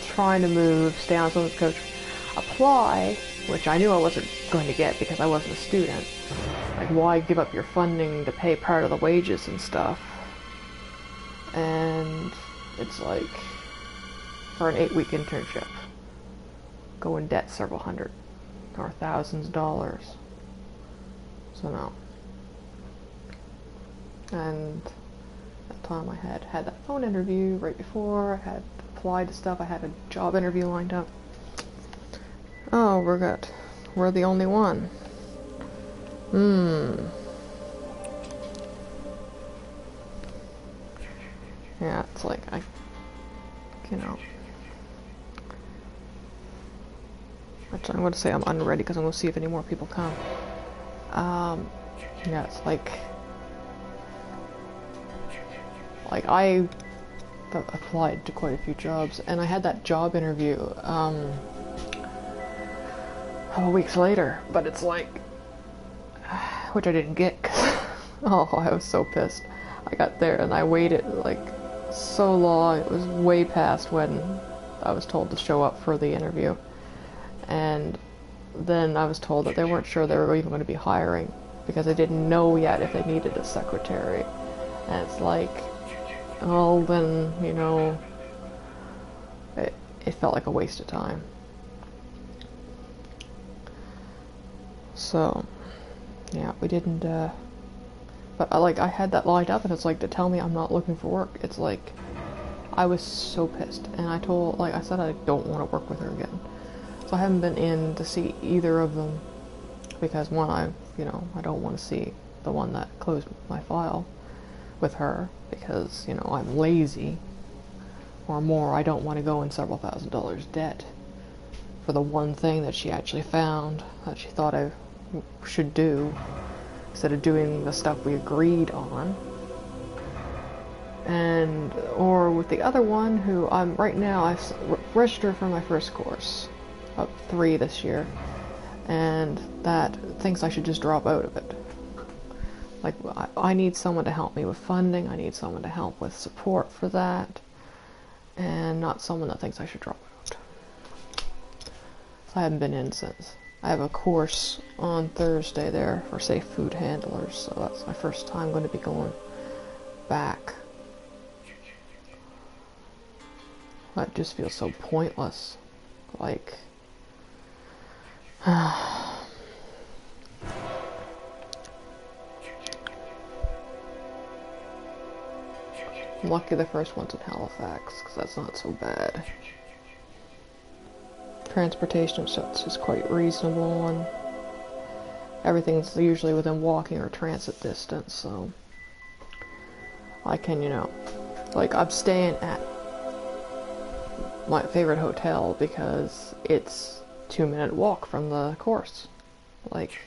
trying to move, stay on someone's coach, apply, which I knew I wasn't going to get because I wasn't a student. Like, why give up your funding to pay part of the wages and stuff? And it's like, for an 8-week internship, go in debt several hundred or thousands of dollars. So no. And that time I had that phone interview right before, I had applied to stuff, I had a job interview lined up. Oh, we're the only one. Yeah, it's like, Actually, I'm going to say I'm unready because I'm going to see if any more people come. Yeah, it's like I applied to quite a few jobs, and I had that job interview, a couple weeks later, but it's like, which I didn't get, cause, oh, I was so pissed. I got there and I waited like so long, it was way past when I was told to show up for the interview. And then I was told that they weren't sure they were even going to be hiring because they didn't know yet if they needed a secretary. And it's like, well then, it felt like a waste of time. So, yeah, we didn't, but I had that lined up, and it's like, to tell me I'm not looking for work, it's like, I was so pissed, and I said I don't want to work with her again. So I haven't been in to see either of them, because one, I don't want to see the one that closed my file with her, because, I'm lazy, or more, I don't want to go in several $1,000s debt for the one thing that she actually found that she thought I should do, instead of doing the stuff we agreed on. And, or with the other one, who right now, I've registered for my first course, up 3 this year, and that thinks I should just drop out of it. Like, I need someone to help me with funding, I need someone to help with support for that, and not someone that thinks I should drop out. So I haven't been in since. I have a course on Thursday there for safe food handlers, so that's my first time going to be going back. That just feels so pointless. Like, I'm lucky the first one's in Halifax, because that's not so bad. Transportation such is quite reasonable, and everything's usually within walking or transit distance, so I can, like, I'm staying at my favorite hotel because it's 2-minute walk from the course. Like,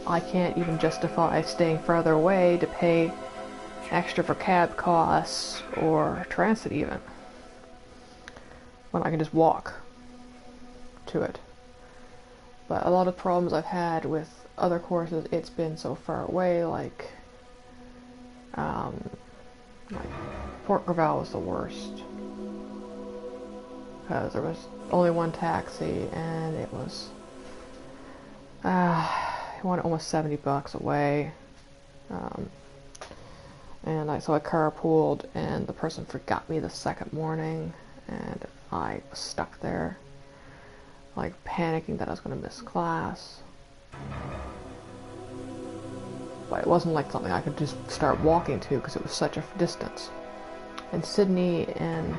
I can't even justify staying further away to pay extra for cab costs or transit even, when I can just walk to it. But a lot of problems I've had with other courses, it's been so far away, like Port Gravel was the worst, because there was only one taxi, and it was it went almost $70 away, and so I carpooled, and the person forgot me the second morning, and I was stuck there, like, panicking that I was going to miss class. But it wasn't like something I could just start walking to, because it was such a distance. And Sydney and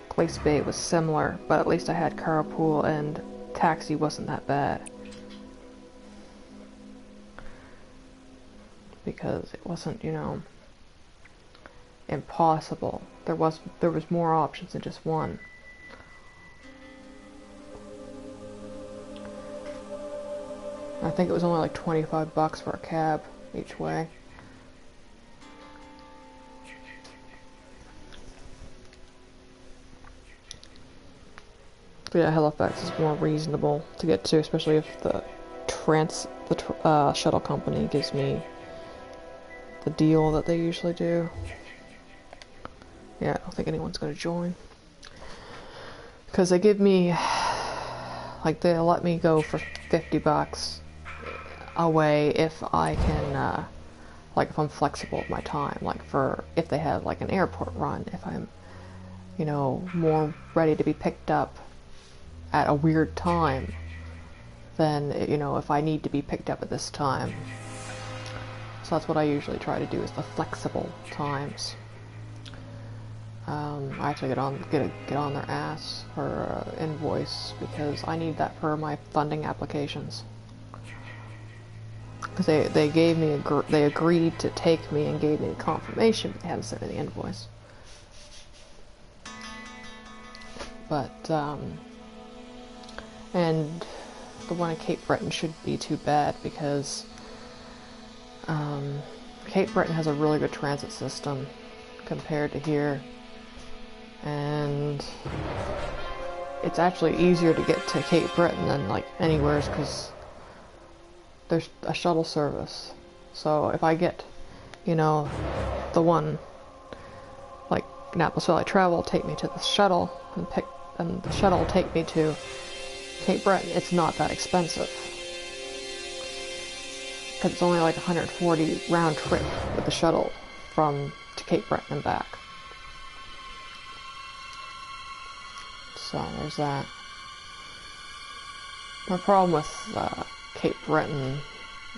Glace Bay was similar, but at least I had carpool, and taxi wasn't that bad, because it wasn't, impossible. There was more options than just one. I think it was only like $25 for a cab each way. Yeah, Halifax is more reasonable to get to, especially if the shuttle company gives me the deal that they usually do. Yeah, I don't think anyone's going to join. Because they give me, like, they'll let me go for $50 away if I can, like, if I'm flexible with my time. Like, if they have, like, an airport run, if I'm, you know, more ready to be picked up at a weird time, then, you know, if I need to be picked up at this time. So that's what I usually try to do, is the flexible times. I have to get on their ass for invoice, because I need that for my funding applications. Because they gave me they agreed to take me and gave me the confirmation, but they haven't sent me the invoice. But and the one in Cape Breton shouldn't be too bad, because Cape Breton has a really good transit system compared to here, and it's actually easier to get to Cape Breton than like anywhere, because there's a shuttle service. So if I get, you know, the one like Annapolis Valley Travel will take me to the shuttle and the shuttle will take me to Cape Breton, it's not that expensive. Because it's only like 140 round trip with the shuttle to Cape Breton and back. So there's that. My problem with Cape Breton,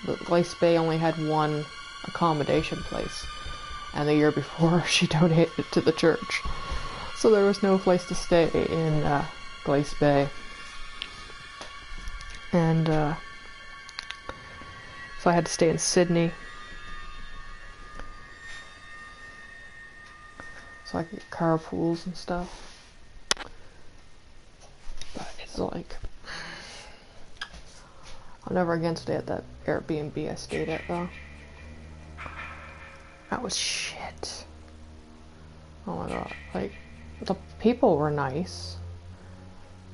the Glace Bay only had one accommodation place, and the year before she donated it to the church. So there was no place to stay in Glace Bay. And so I had to stay in Sydney. So I could get carpools and stuff. But it's like, I'll never again stay at that Airbnb I stayed at though. That was shit. Oh my god. Like, the people were nice.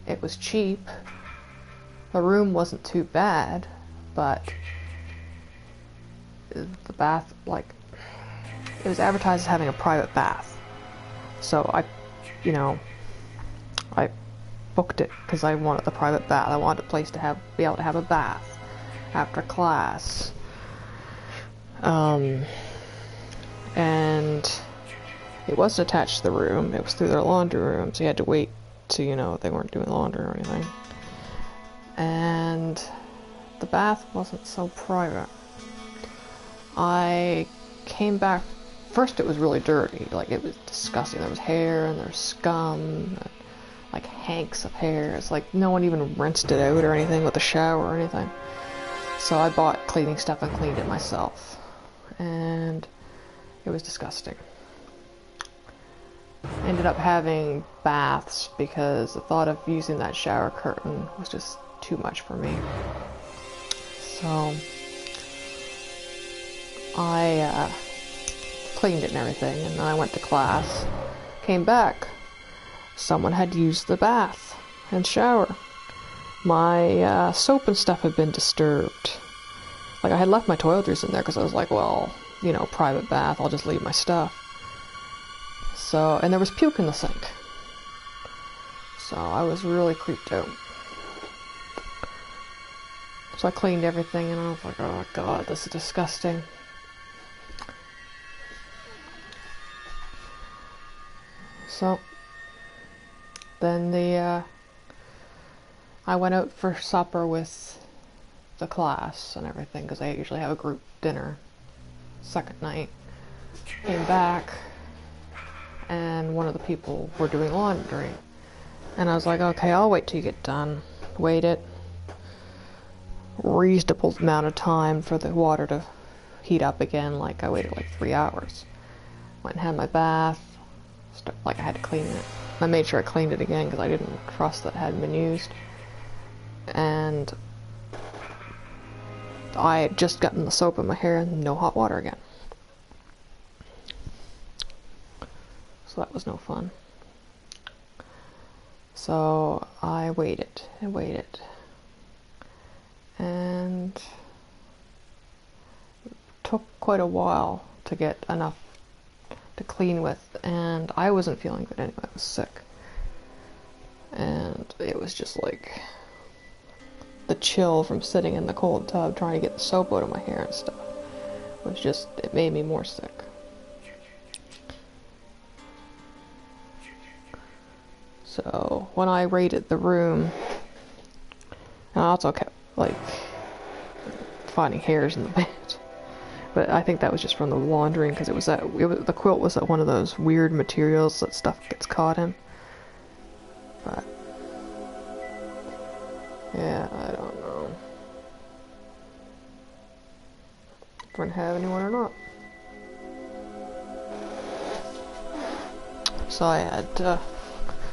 It was cheap. The room wasn't too bad, but the bath, like, it was advertised as having a private bath. So I booked it because I wanted the private bath. I wanted a place to be able to have a bath after class. And it wasn't attached to the room. It was through their laundry room, so you had to wait to, you know, they weren't doing laundry or anything. And the bath wasn't so private. I came back, first it was really dirty, like it was disgusting. There was hair and there was scum, and like hanks of hair. It's like no one even rinsed it out or anything with a shower or anything. So I bought cleaning stuff and cleaned it myself, and it was disgusting. Ended up having baths because the thought of using that shower curtain was just too much for me. So I cleaned it and everything, and then I went to class. Came back. Someone had used the bath and shower. My soap and stuff had been disturbed. Like, I had left my toiletries in there because I was like, well, you know, private bath, I'll just leave my stuff. So, and there was puke in the sink. So I was really creeped out. So I cleaned everything and I was like, oh god, this is disgusting. So then I went out for supper with the class and everything, because I usually have a group dinner second night. Came back and one of the people were doing laundry, and I was like, okay, I'll wait till you get done. Waited reasonable amount of time for the water to heat up again. Like, I waited like 3 hours. Went and had my bath. Like, I had to clean it. I made sure I cleaned it again because I didn't trust that it hadn't been used. And I had just gotten the soap in my hair and no hot water again. So that was no fun. So I waited and waited, and it took quite a while to get enough to clean with, and I wasn't feeling good anyway. I was sick, and it was just like the chill from sitting in the cold tub trying to get the soap out of my hair and stuff. It made me more sick. So when I raided the room, and I also kept like finding hairs in the bed, but I think that was just from the laundering, because the quilt was one of those weird materials that stuff gets caught in. But yeah, I don't know if we're gonna have anyone or not. So I had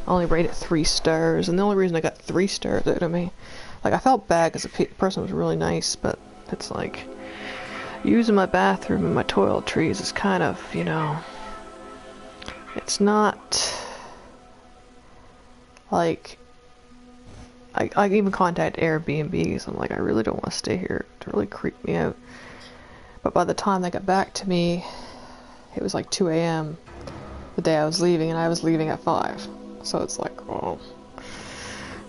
only rated 3 stars, and the only reason I got 3 stars out of me, like, I felt bad because the person was really nice, but it's like using my bathroom and my toiletries is kind of, you know, it's not like I even contacted Airbnbs. I'm like, I really don't want to stay here. It really creeped me out. But by the time they got back to me, it was like 2 a.m. the day I was leaving, and I was leaving at 5. So it's like, oh,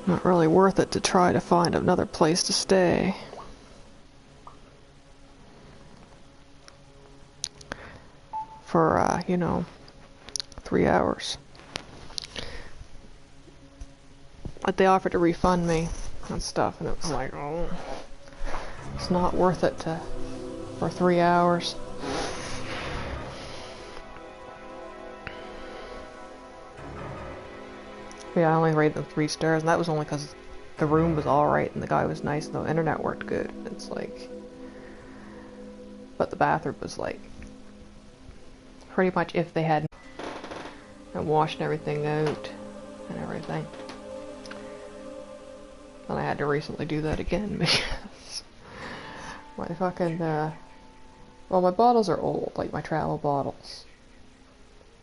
not really worth it to try to find another place to stay. For, you know, 3 hours. But they offered to refund me and stuff, and it was like, oh, it's not worth it for 3 hours. Yeah, I only rated them 3 stars, and that was only because the room was alright and the guy was nice and the internet worked good. It's like, but the bathroom was like, pretty much if they had and washed everything out and everything. And I had to recently do that again because my fucking, well, my bottles are old, like my travel bottles.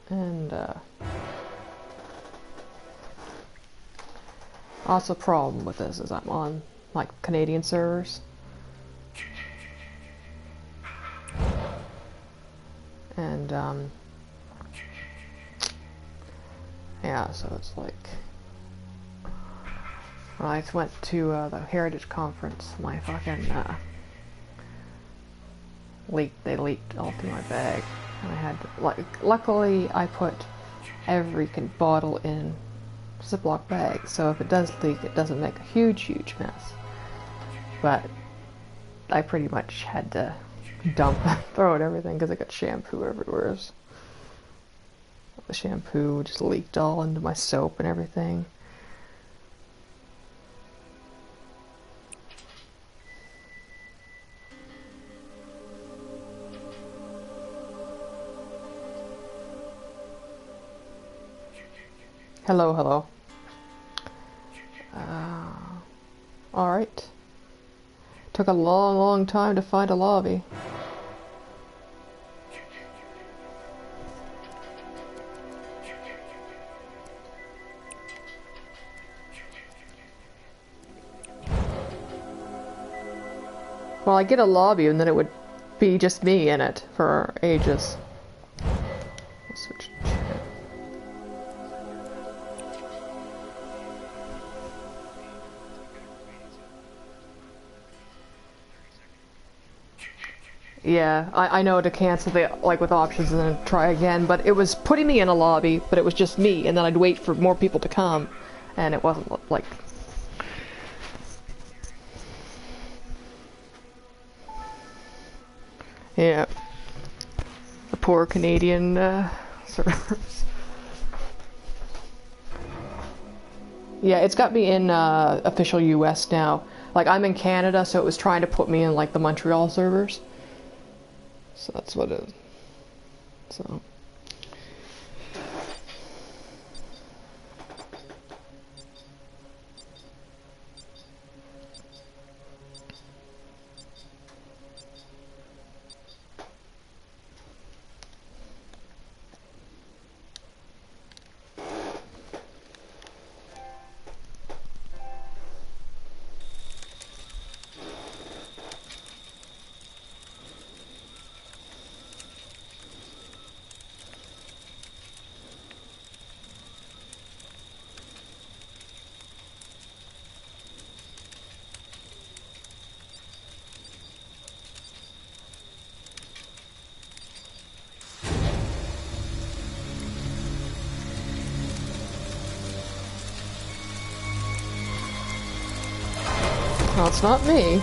And, also problem with this is I'm on, like, Canadian servers. And, yeah, so it's like, when I went to the Heritage Conference, my fucking, they leaked all through my bag. And I had, luckily I put every bottle in Ziploc bag, so if it does leak, it doesn't make a huge mess. But I pretty much had to throw out everything because I got shampoo everywhere. The shampoo just leaked all into my soap and everything. Hello. Alright. Took a long time to find a lobby. Well, I get a lobby and then it would be just me in it for ages. I'll switch to chat. Yeah, I know to cancel the, like, with options and then try again, but it was putting me in a lobby, but it was just me, and then I'd wait for more people to come, and it wasn't, like... Yeah. The poor Canadian, servers. Yeah, it's got me in, official US now. Like, I'm in Canada, so it was trying to put me in, like, the Montreal servers. So that's what it is. So. Well, it's not me.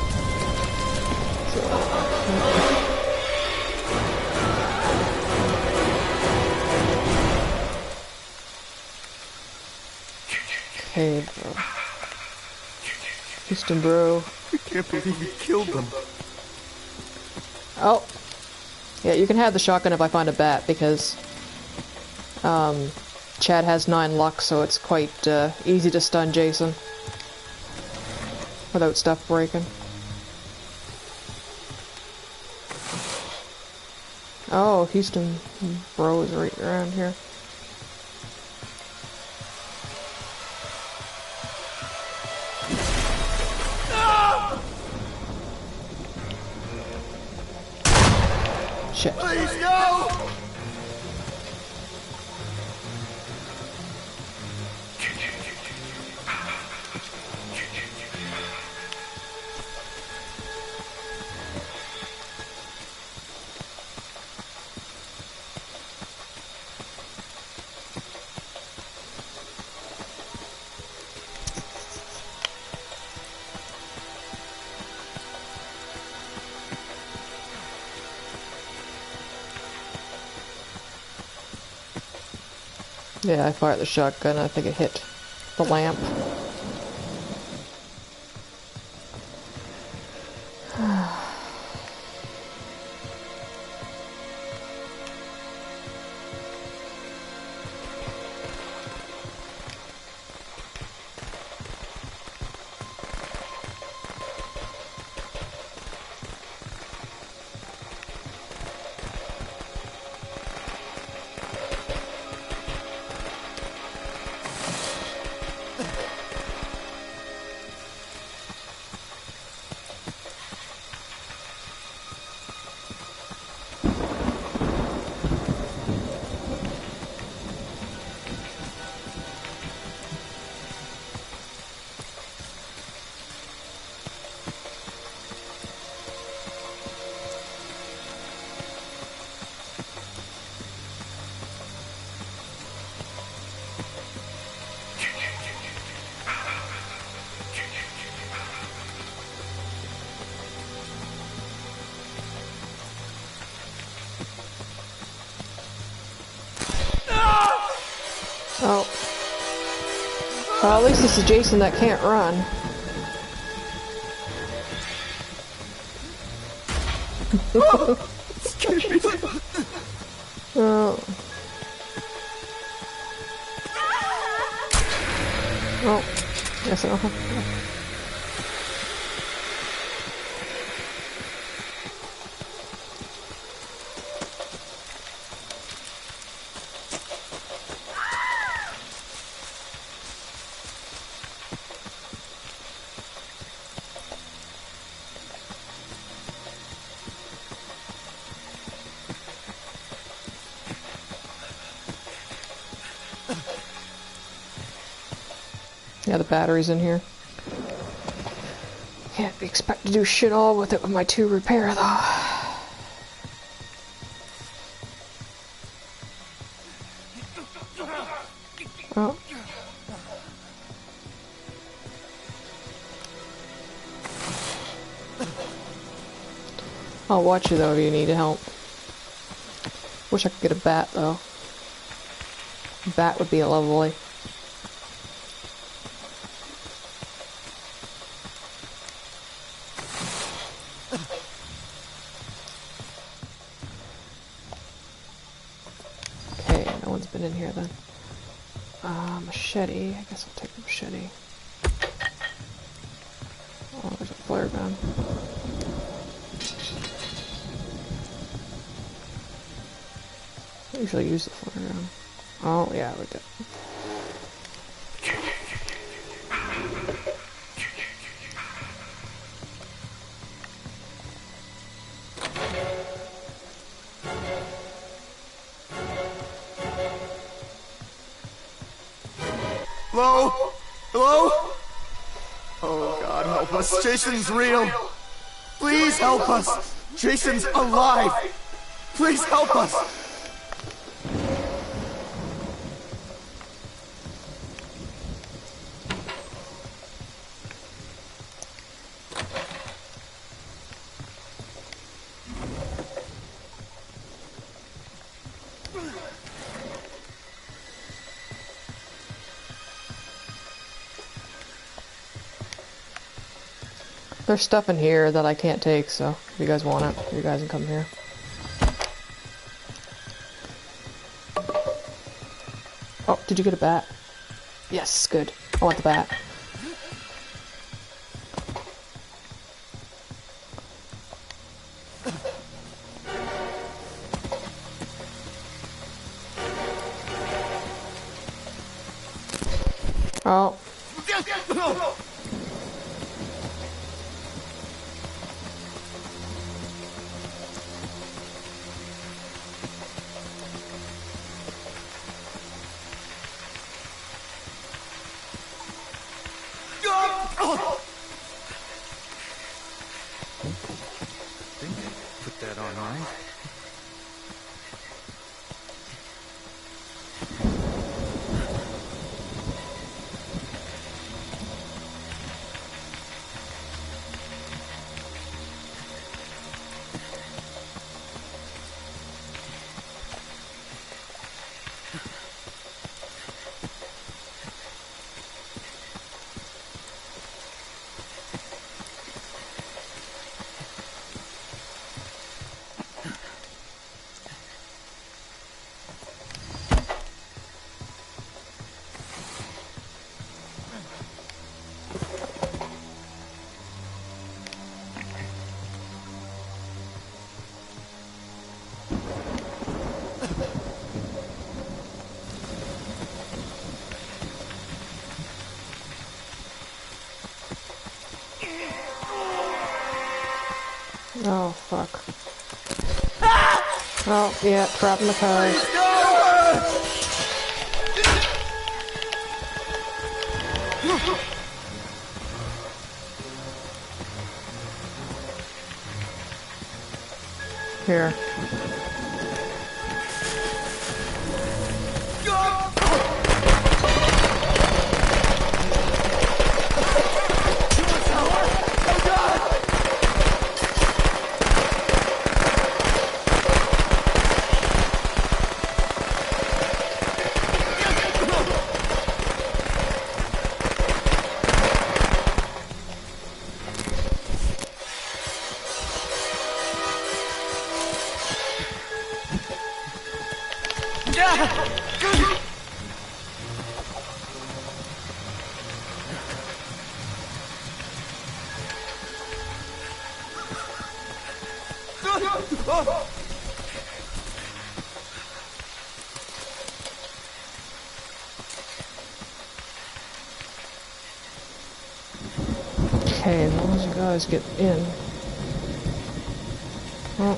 Hey, bro. Houston, bro. I can't believe you killed them. Oh. Yeah, you can have the shotgun if I find a bat, because Chad has 9 luck, so it's quite easy to stun Jason without stuff breaking. Oh, Houston bro is right around here. Shit. Please, no! Yeah, I fired the shotgun. I think it hit the lamp. Oh. Well, at least this is Jason that can't run. Oh. Oh. Yes, I don't. Yeah, the battery's in here. Can't expect to do shit all with it with my 2 repair, though. Oh. I'll watch you, though, if you need help. Wish I could get a bat, though. A bat would be lovely. Been in here then. Machete. I guess I'll take the machete. Oh, there's a flare gun. I usually use the flare gun. Oh, yeah, we did. Hello? Hello? Oh God, help us. Jason's real. Please help us. Jason's alive. Please help us. There's stuff in here that I can't take, so if you guys want it, you guys can come here. Oh, did you get a bat? Yes, good. I want the bat. Oh. Put that on, right? Oh, fuck. Oh, yeah, trapping the cars. Here. Okay, as long as you guys get in. Oh.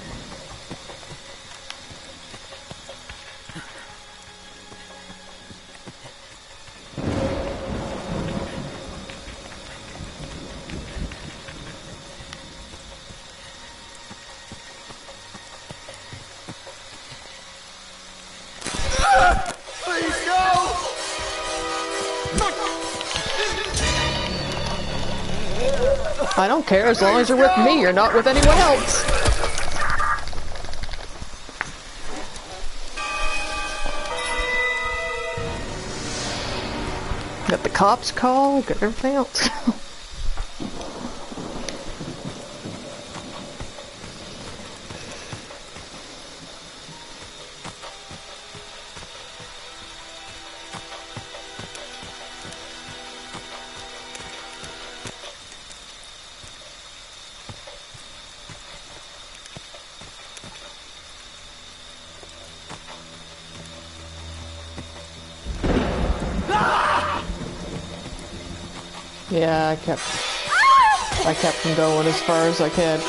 Please, no! I don't care as long as you're with me, you're not with anyone else. Got the cops call, got everything else. Yeah, I kept them going as far as I could.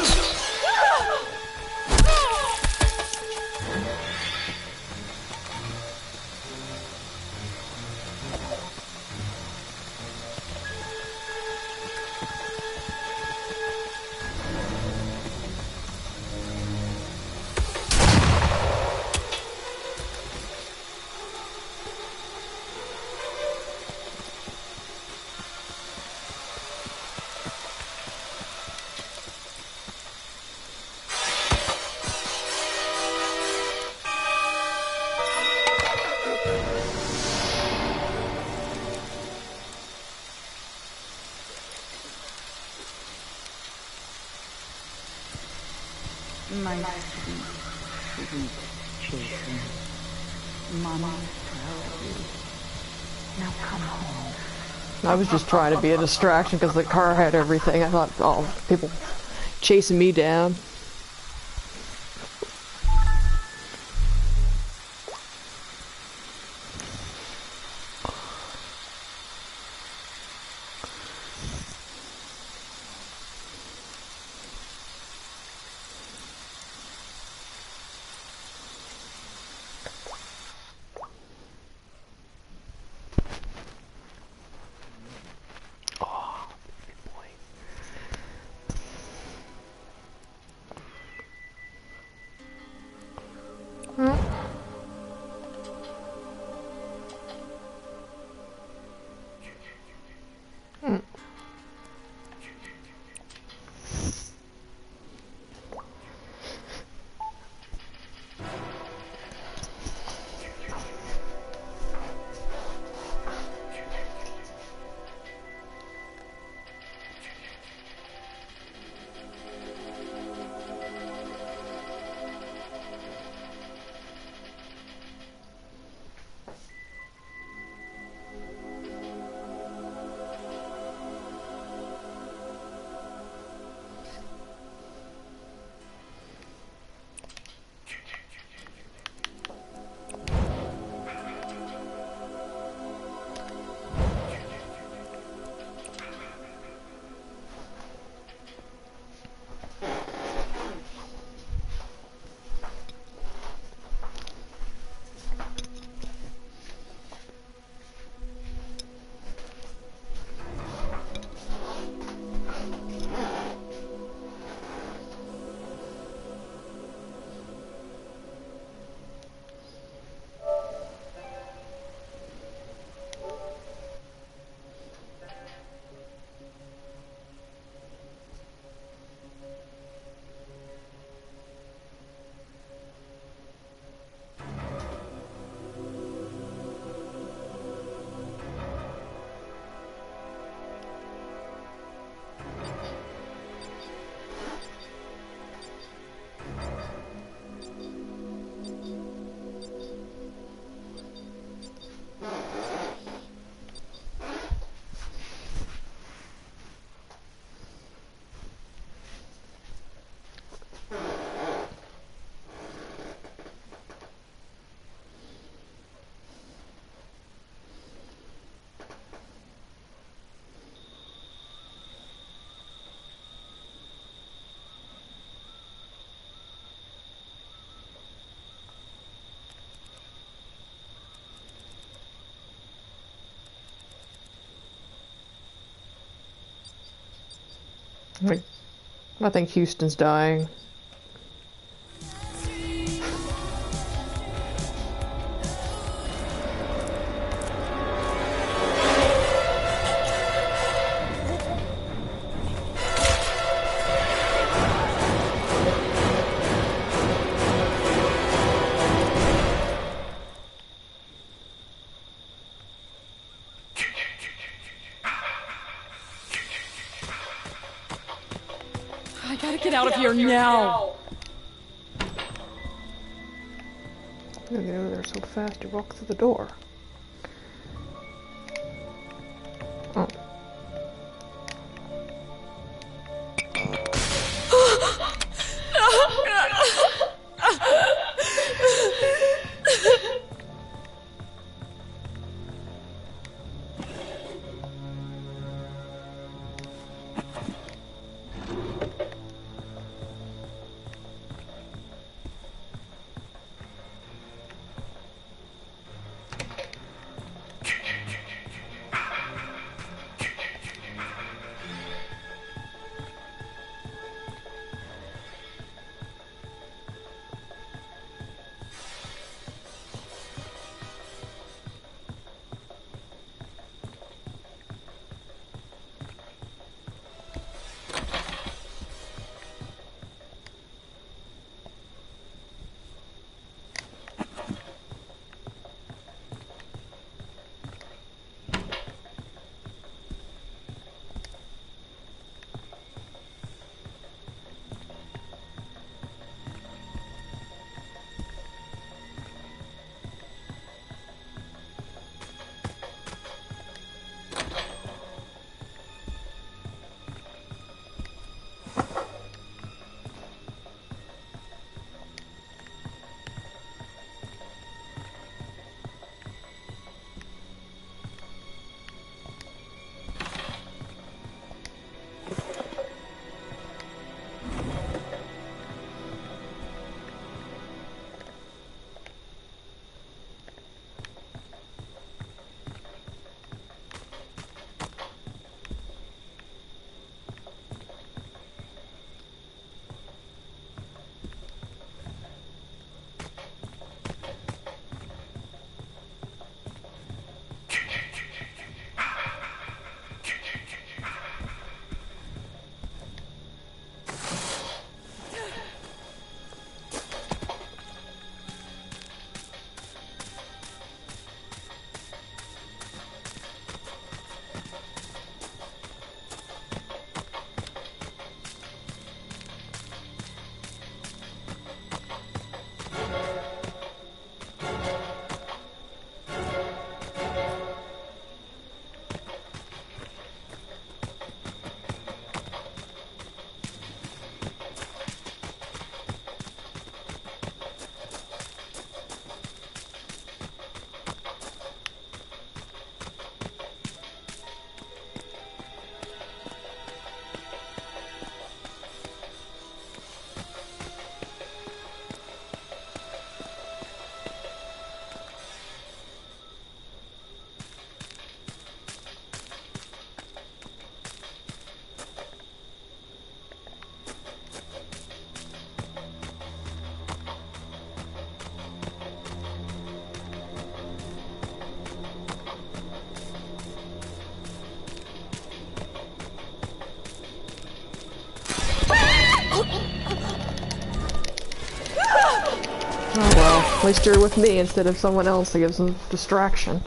nice to be sweet, Jason. Mama's proud of you. Now come home. I was just trying to be a distraction because the car had everything. I thought, oh, people chasing me down. I think Houston's dying. I gotta get out of here now. I'm gonna get over there so fast you walk through the door. Oh. Oh well, at least you're with me instead of someone else that gives them distraction.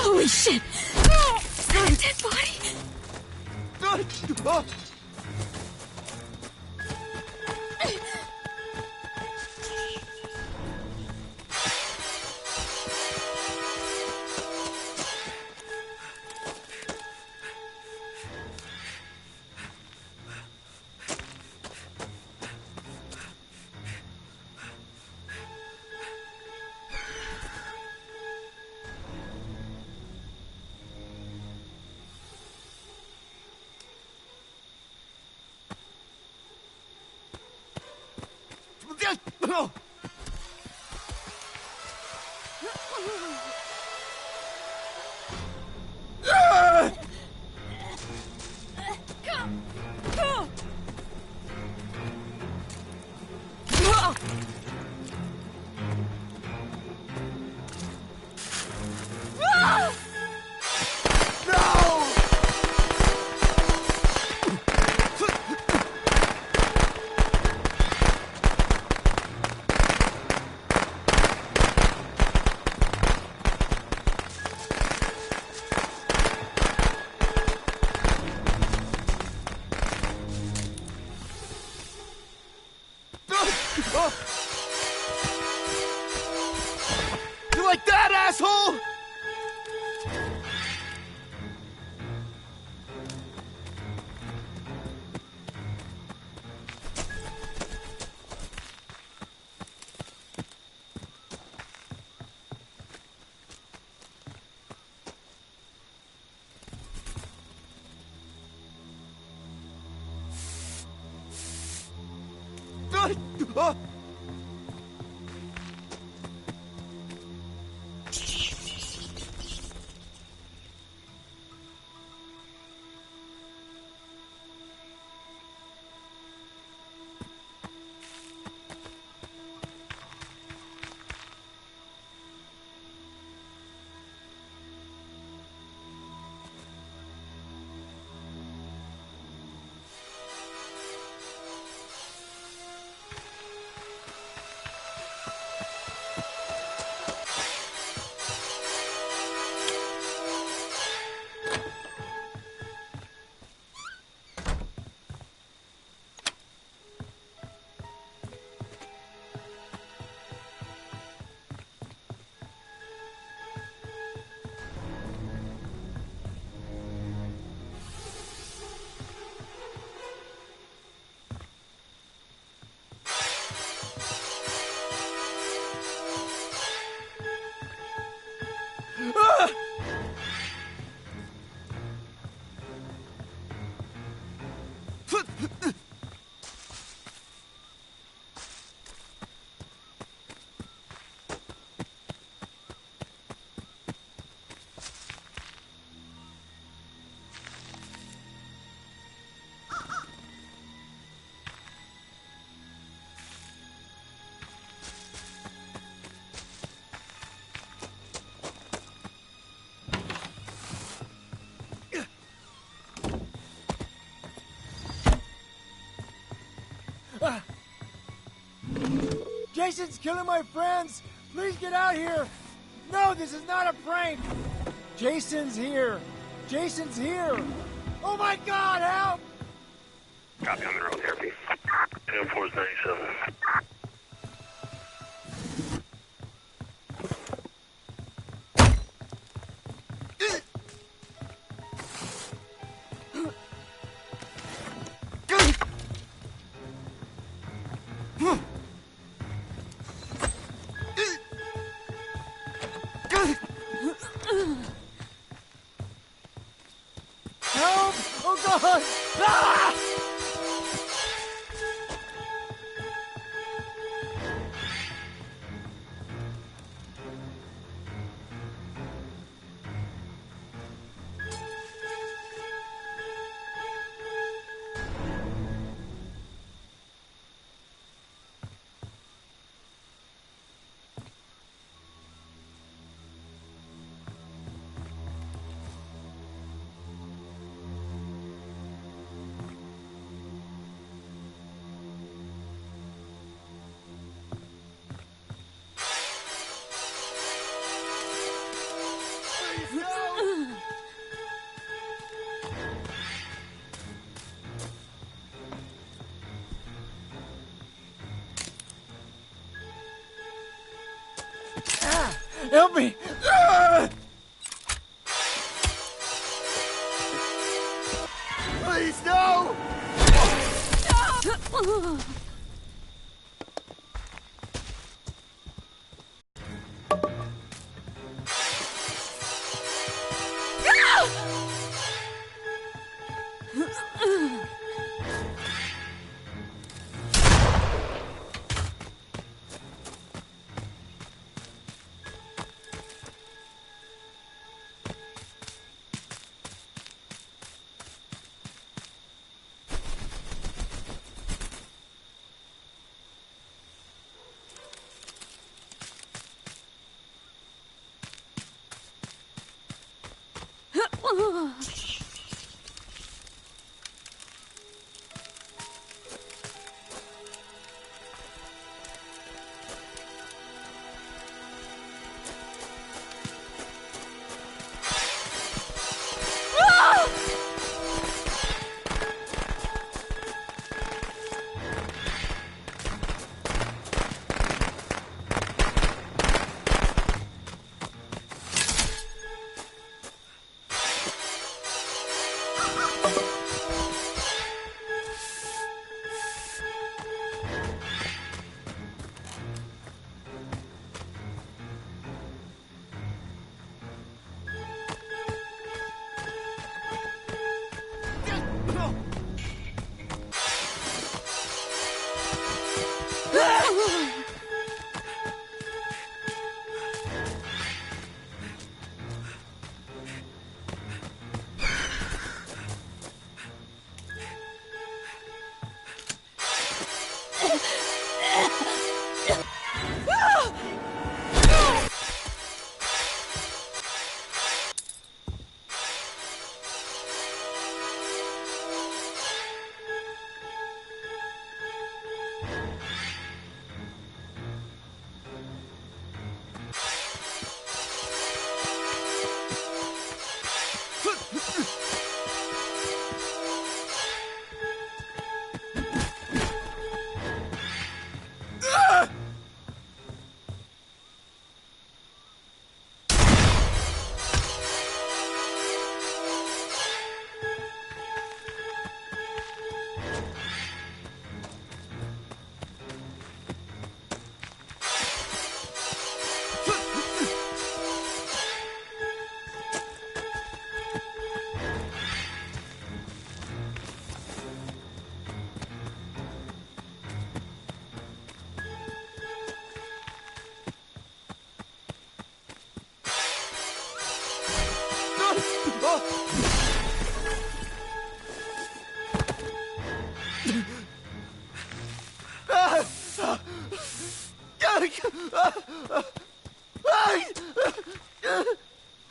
Holy shit! Is that a dead body? You like that, asshole? Jason's killing my friends! Please get out here! No, this is not a prank! Jason's here! Jason's here! Oh my God, help! Copy on the road therapy. 10-4 is 97. Help! Oh God! Ah! Help me! Ah! Please, no!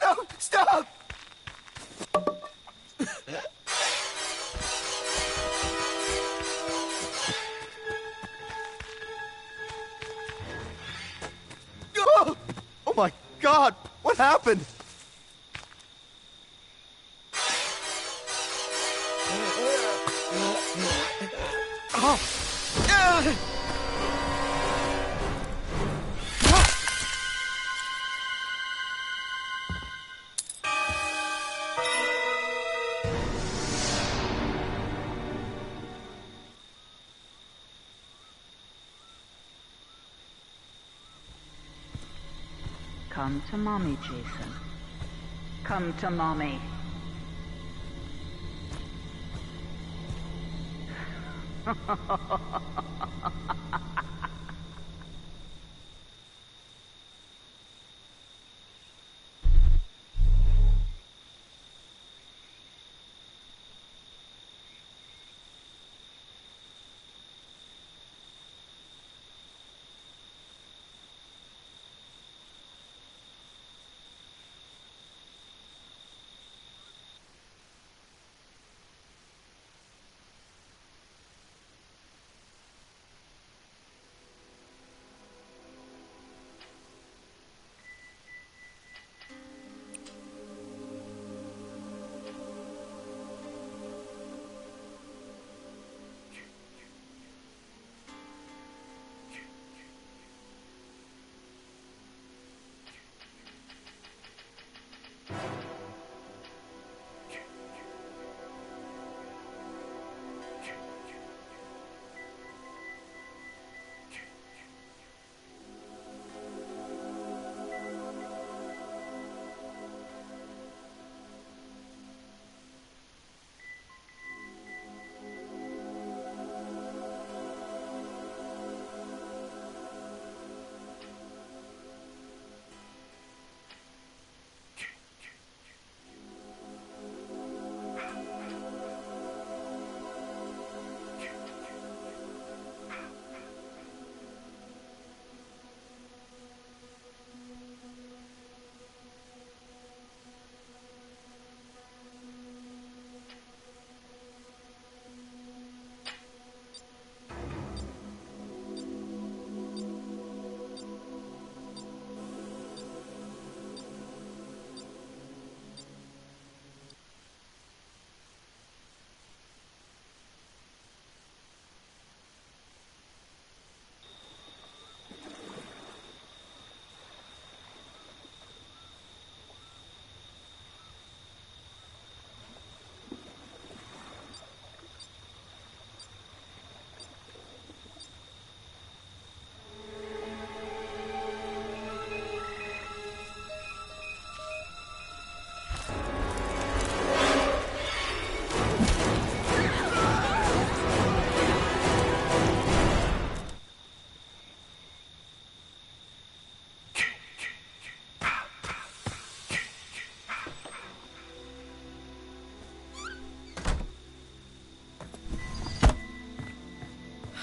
No, stop! God! What happened? Come to mommy, Jason. Come to mommy.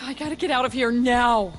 I gotta get out of here now.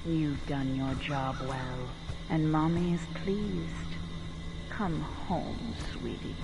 You've done your job well, and Mommy is pleased. Come home, sweetie.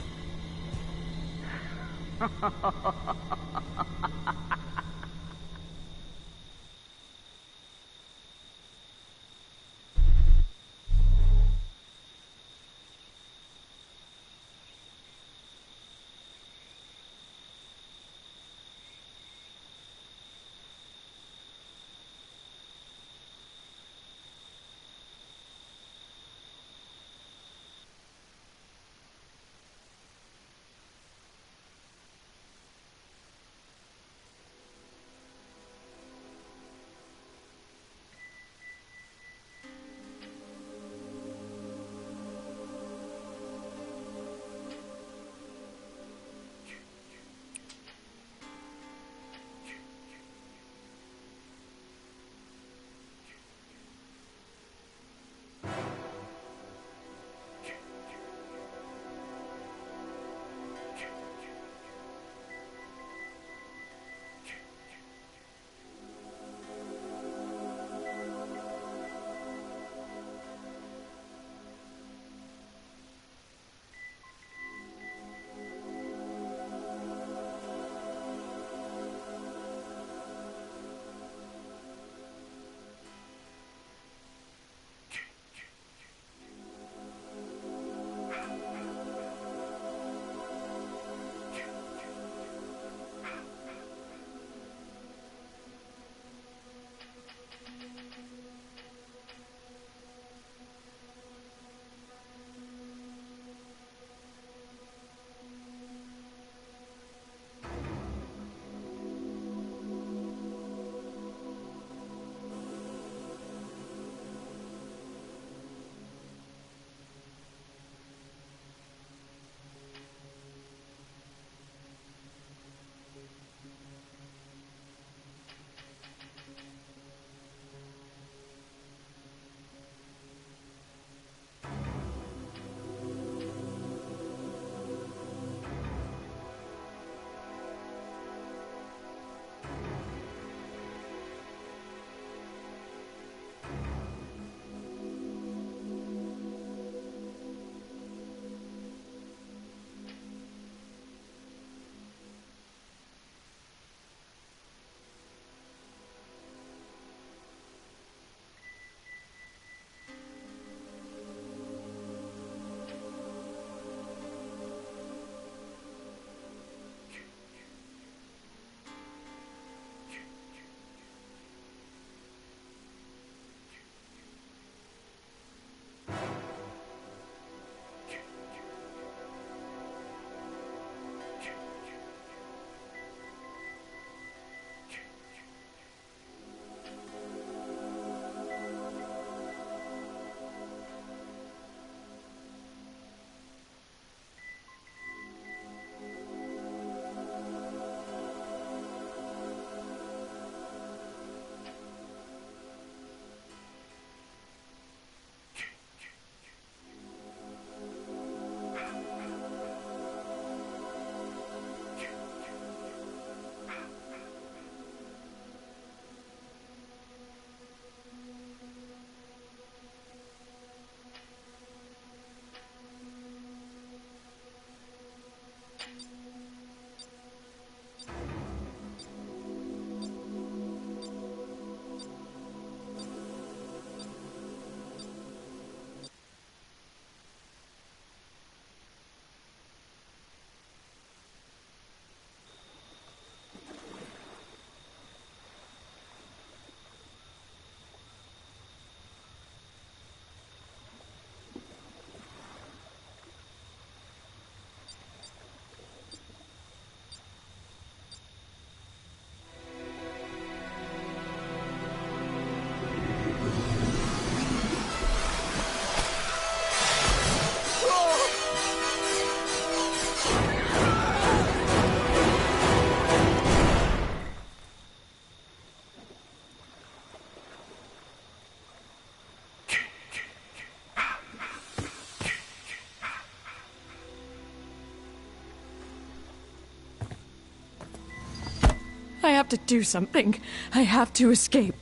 have to do something. I have to escape.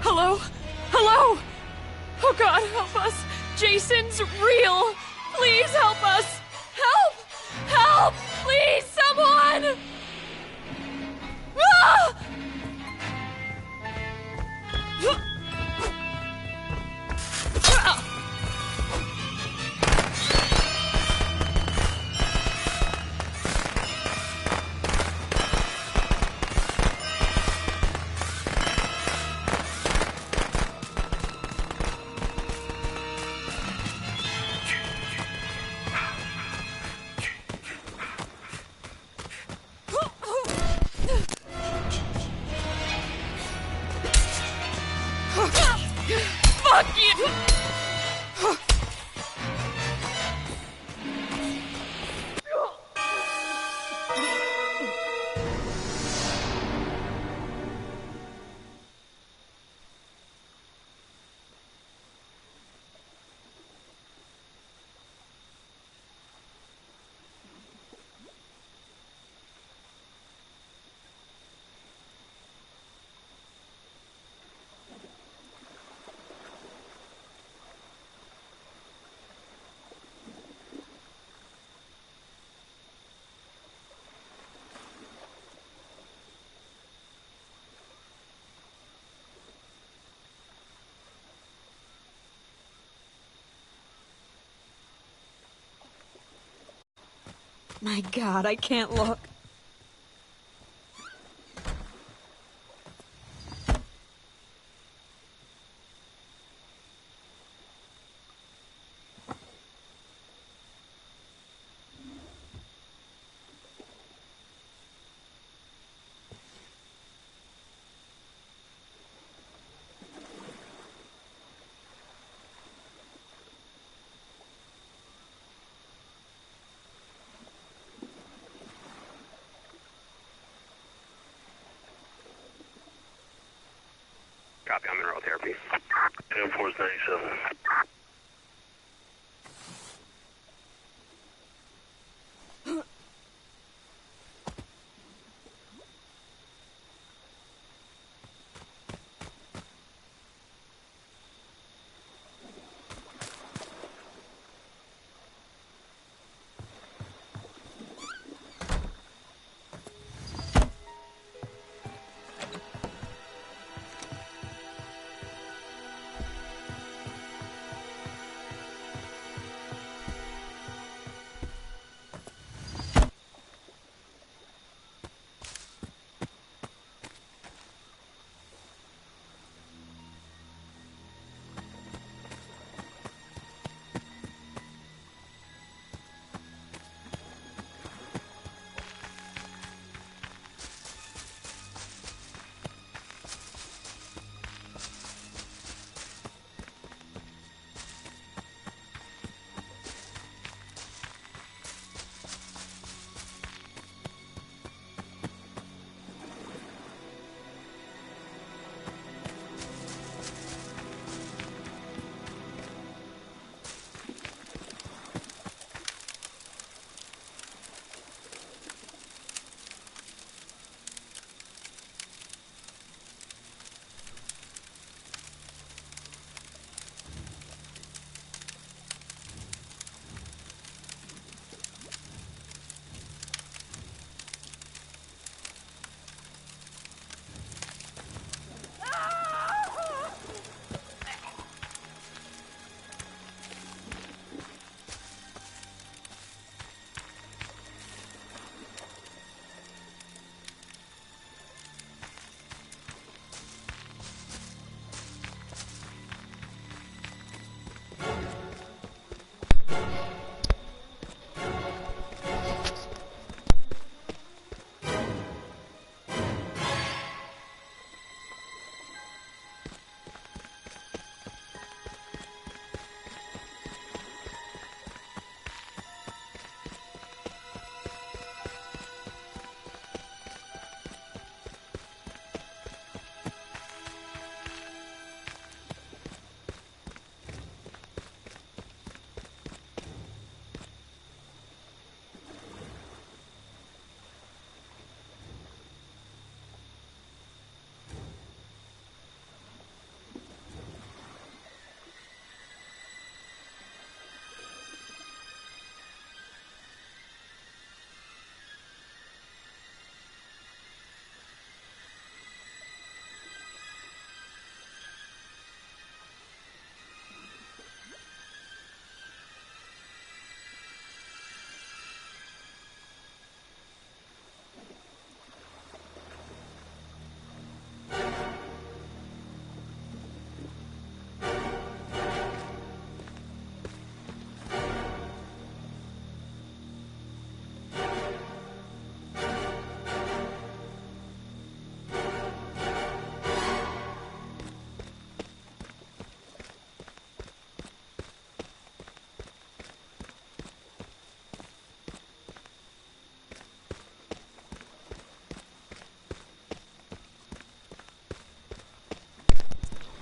Hello? Hello? Oh God, help us! Jason's real! Please help us! Help! Help! Please, someone! Ah! Fuck you! My God, I can't look. Copy, I'm in neural therapy. 10-4 is 97.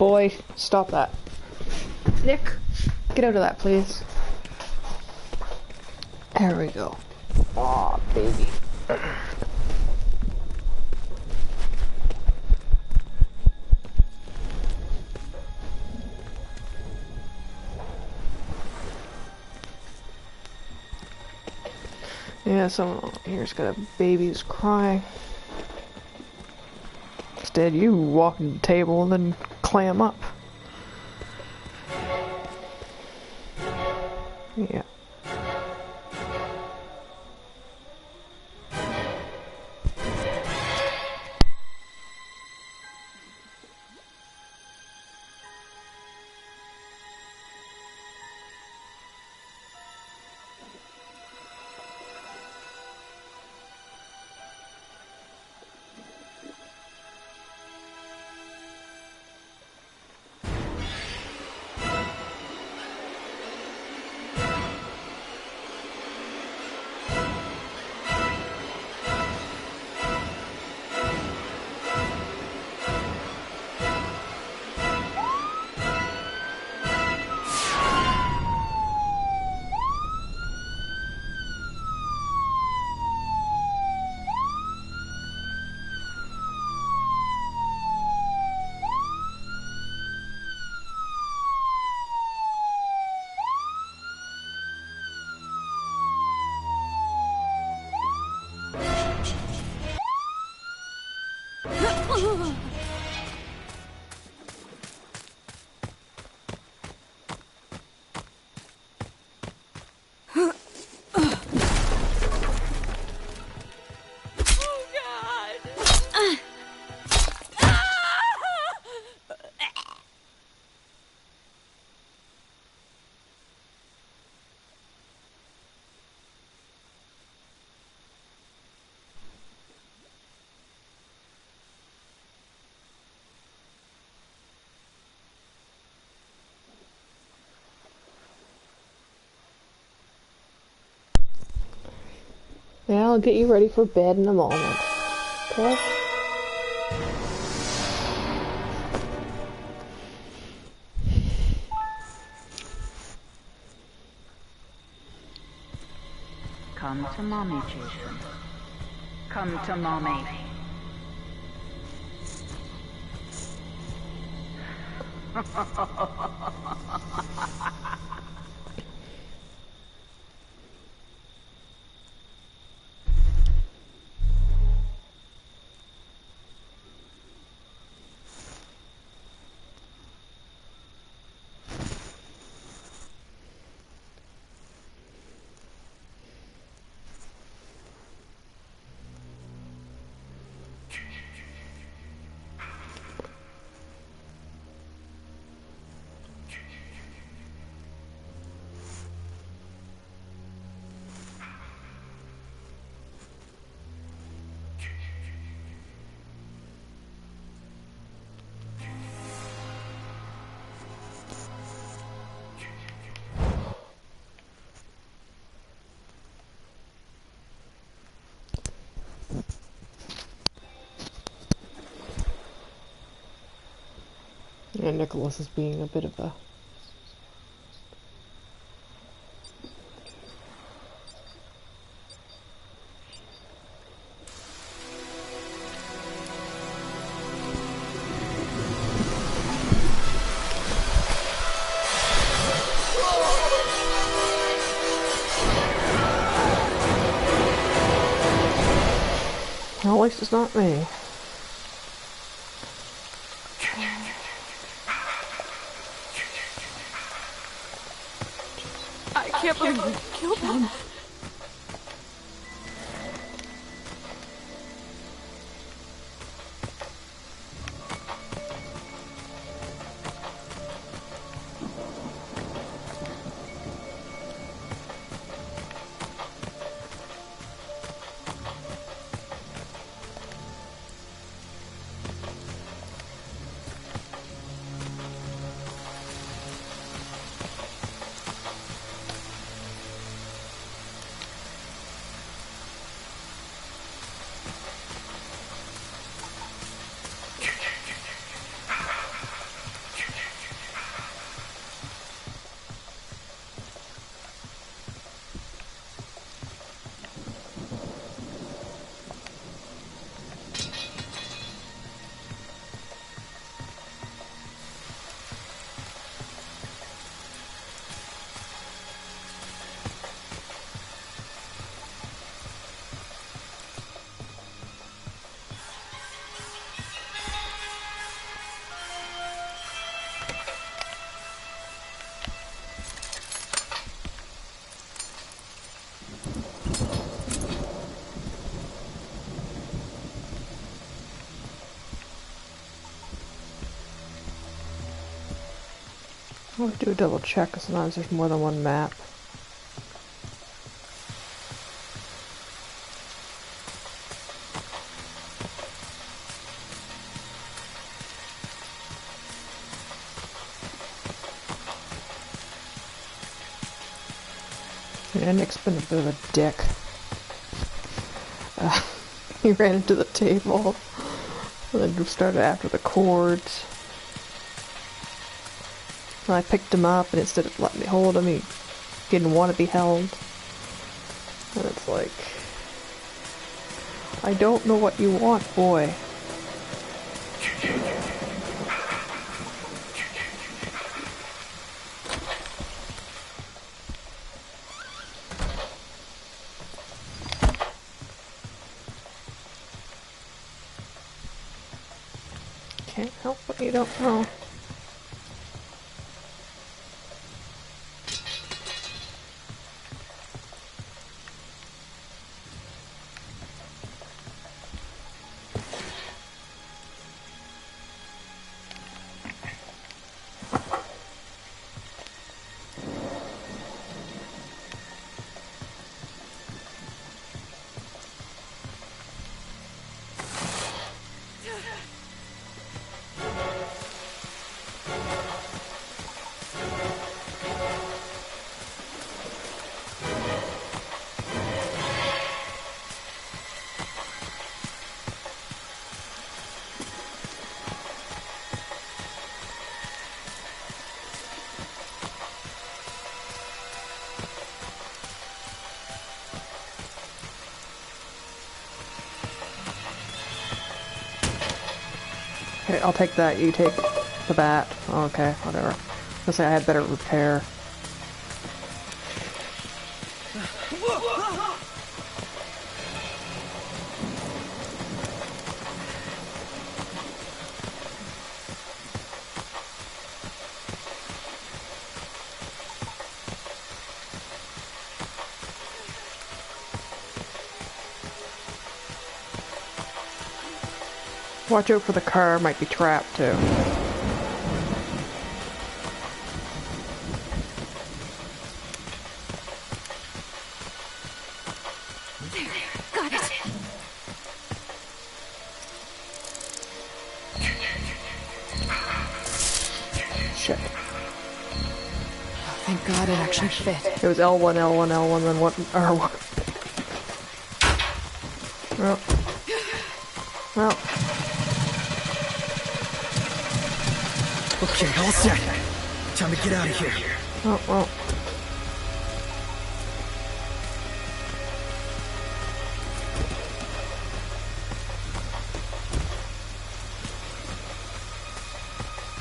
Boy, stop that. Nick, get out of that, please. There we go. Aw, baby. Yeah, someone here's got a baby who's crying. Instead, you walk to the table and then clam up. Yeah. Yeah, I'll get you ready for bed in a moment. Okay? Come to mommy, Jason. Come to mommy. Yeah, Nicholas is being a bit of a... Well, at least it's not me. I can't believe you killed them. I'll do a double check because sometimes there's more than one map. Yeah, Nick's been a bit of a dick. He ran into the table and then started after the cords. And I picked him up, and instead of letting me hold him, he didn't want to be held. And it's like, I don't know what you want, boy. Can't help what you don't know. Okay, I'll take that. You take the bat. Okay, whatever. Let's say I had better repair. Watch out for the car, might be trapped too. Got it. Shit. Thank God it actually fit. It was L1, L1, L1, then what? R1. Well. Well. Okay, all set. Time to get out of here. Oh, well.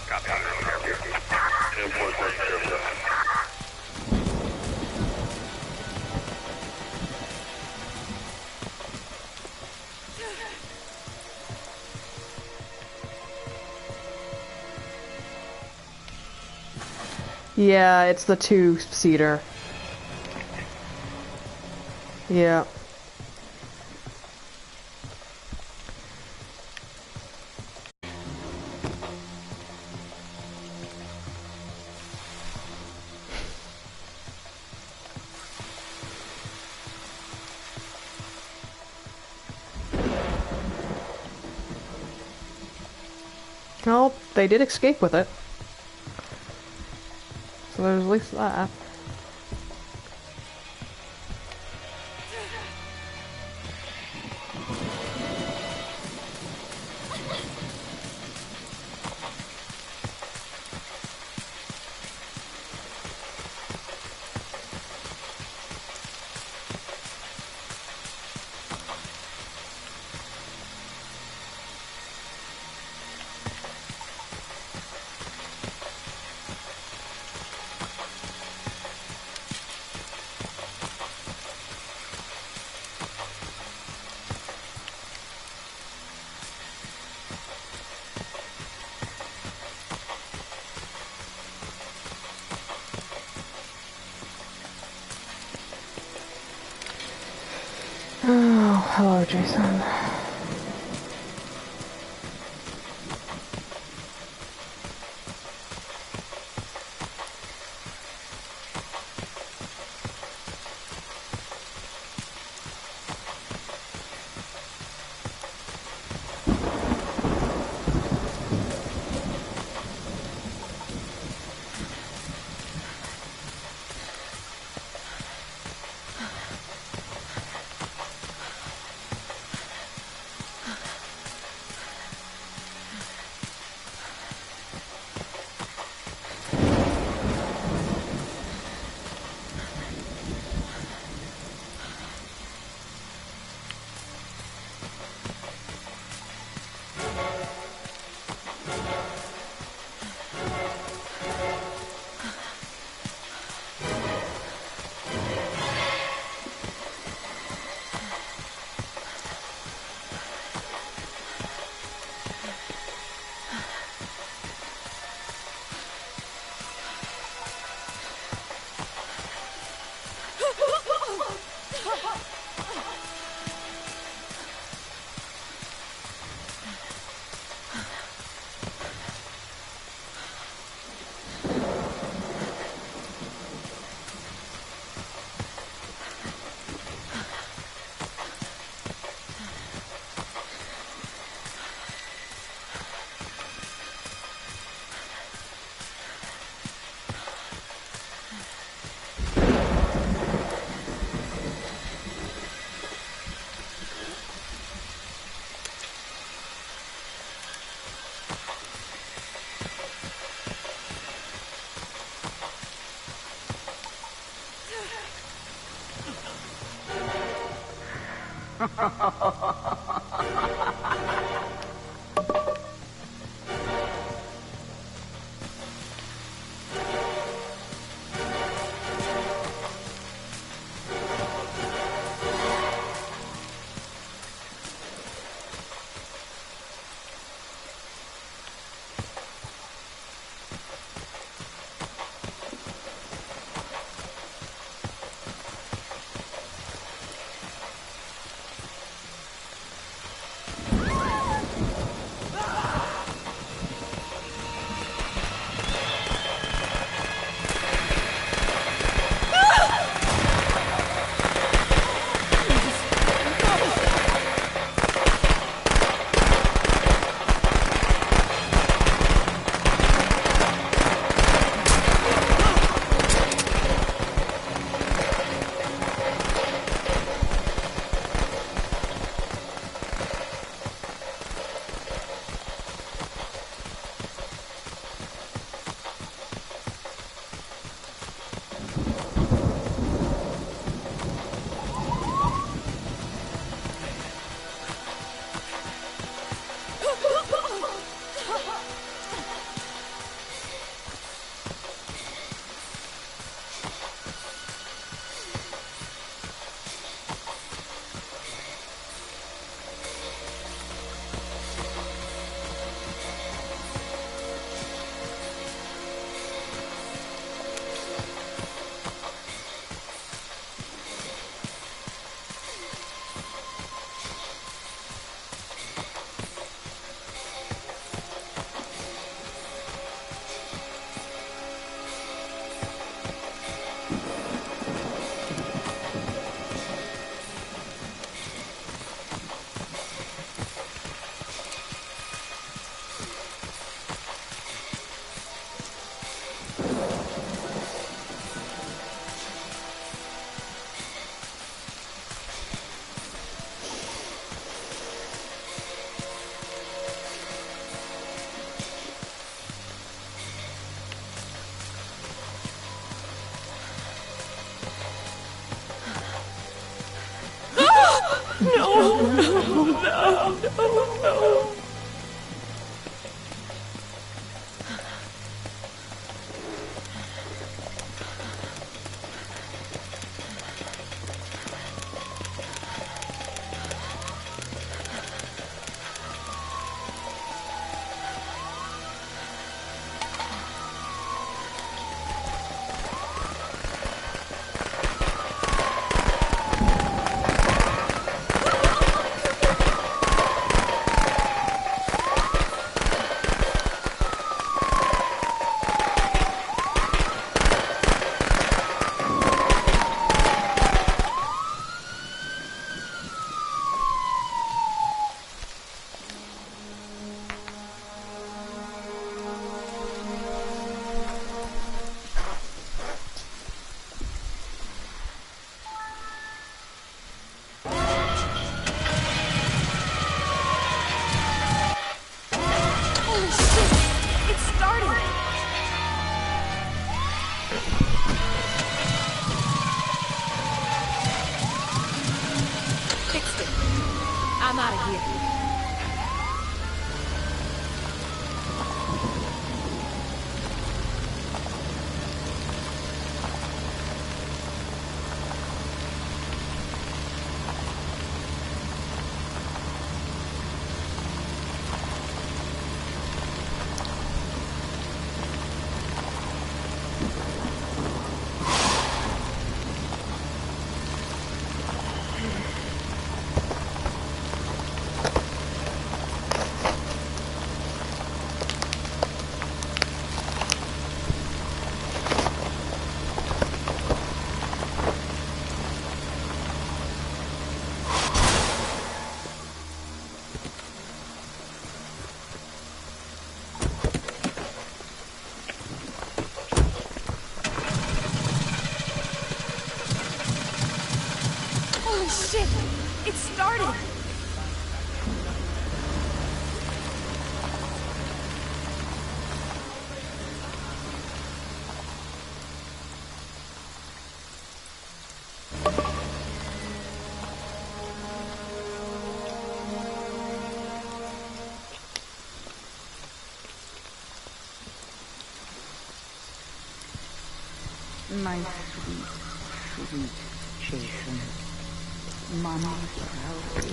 Copy. I'm in real therapy. 24907. Yeah, it's the two-seater. Yeah. Well, they did escape with it. So there's at least that. Oh, hello, Jason. I'm out of here. Holy shit! It started! Sweet Jason. Mommy's proud of you.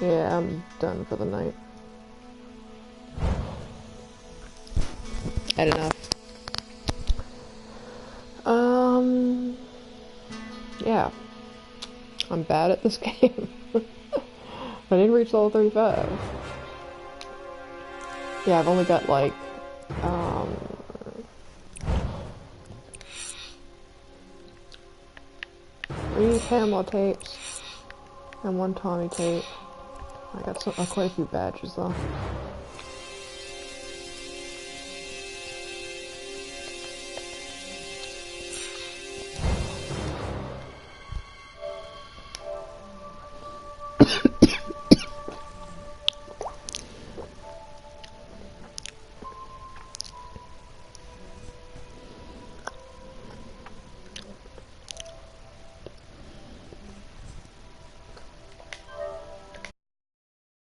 Yeah, I'm done for the night. Had enough. Yeah. I'm bad at this game. I didn't reach level 35. Yeah, I've only got like, 3 Pamela tapes and 1 Tommy tape. I got quite a few badges though.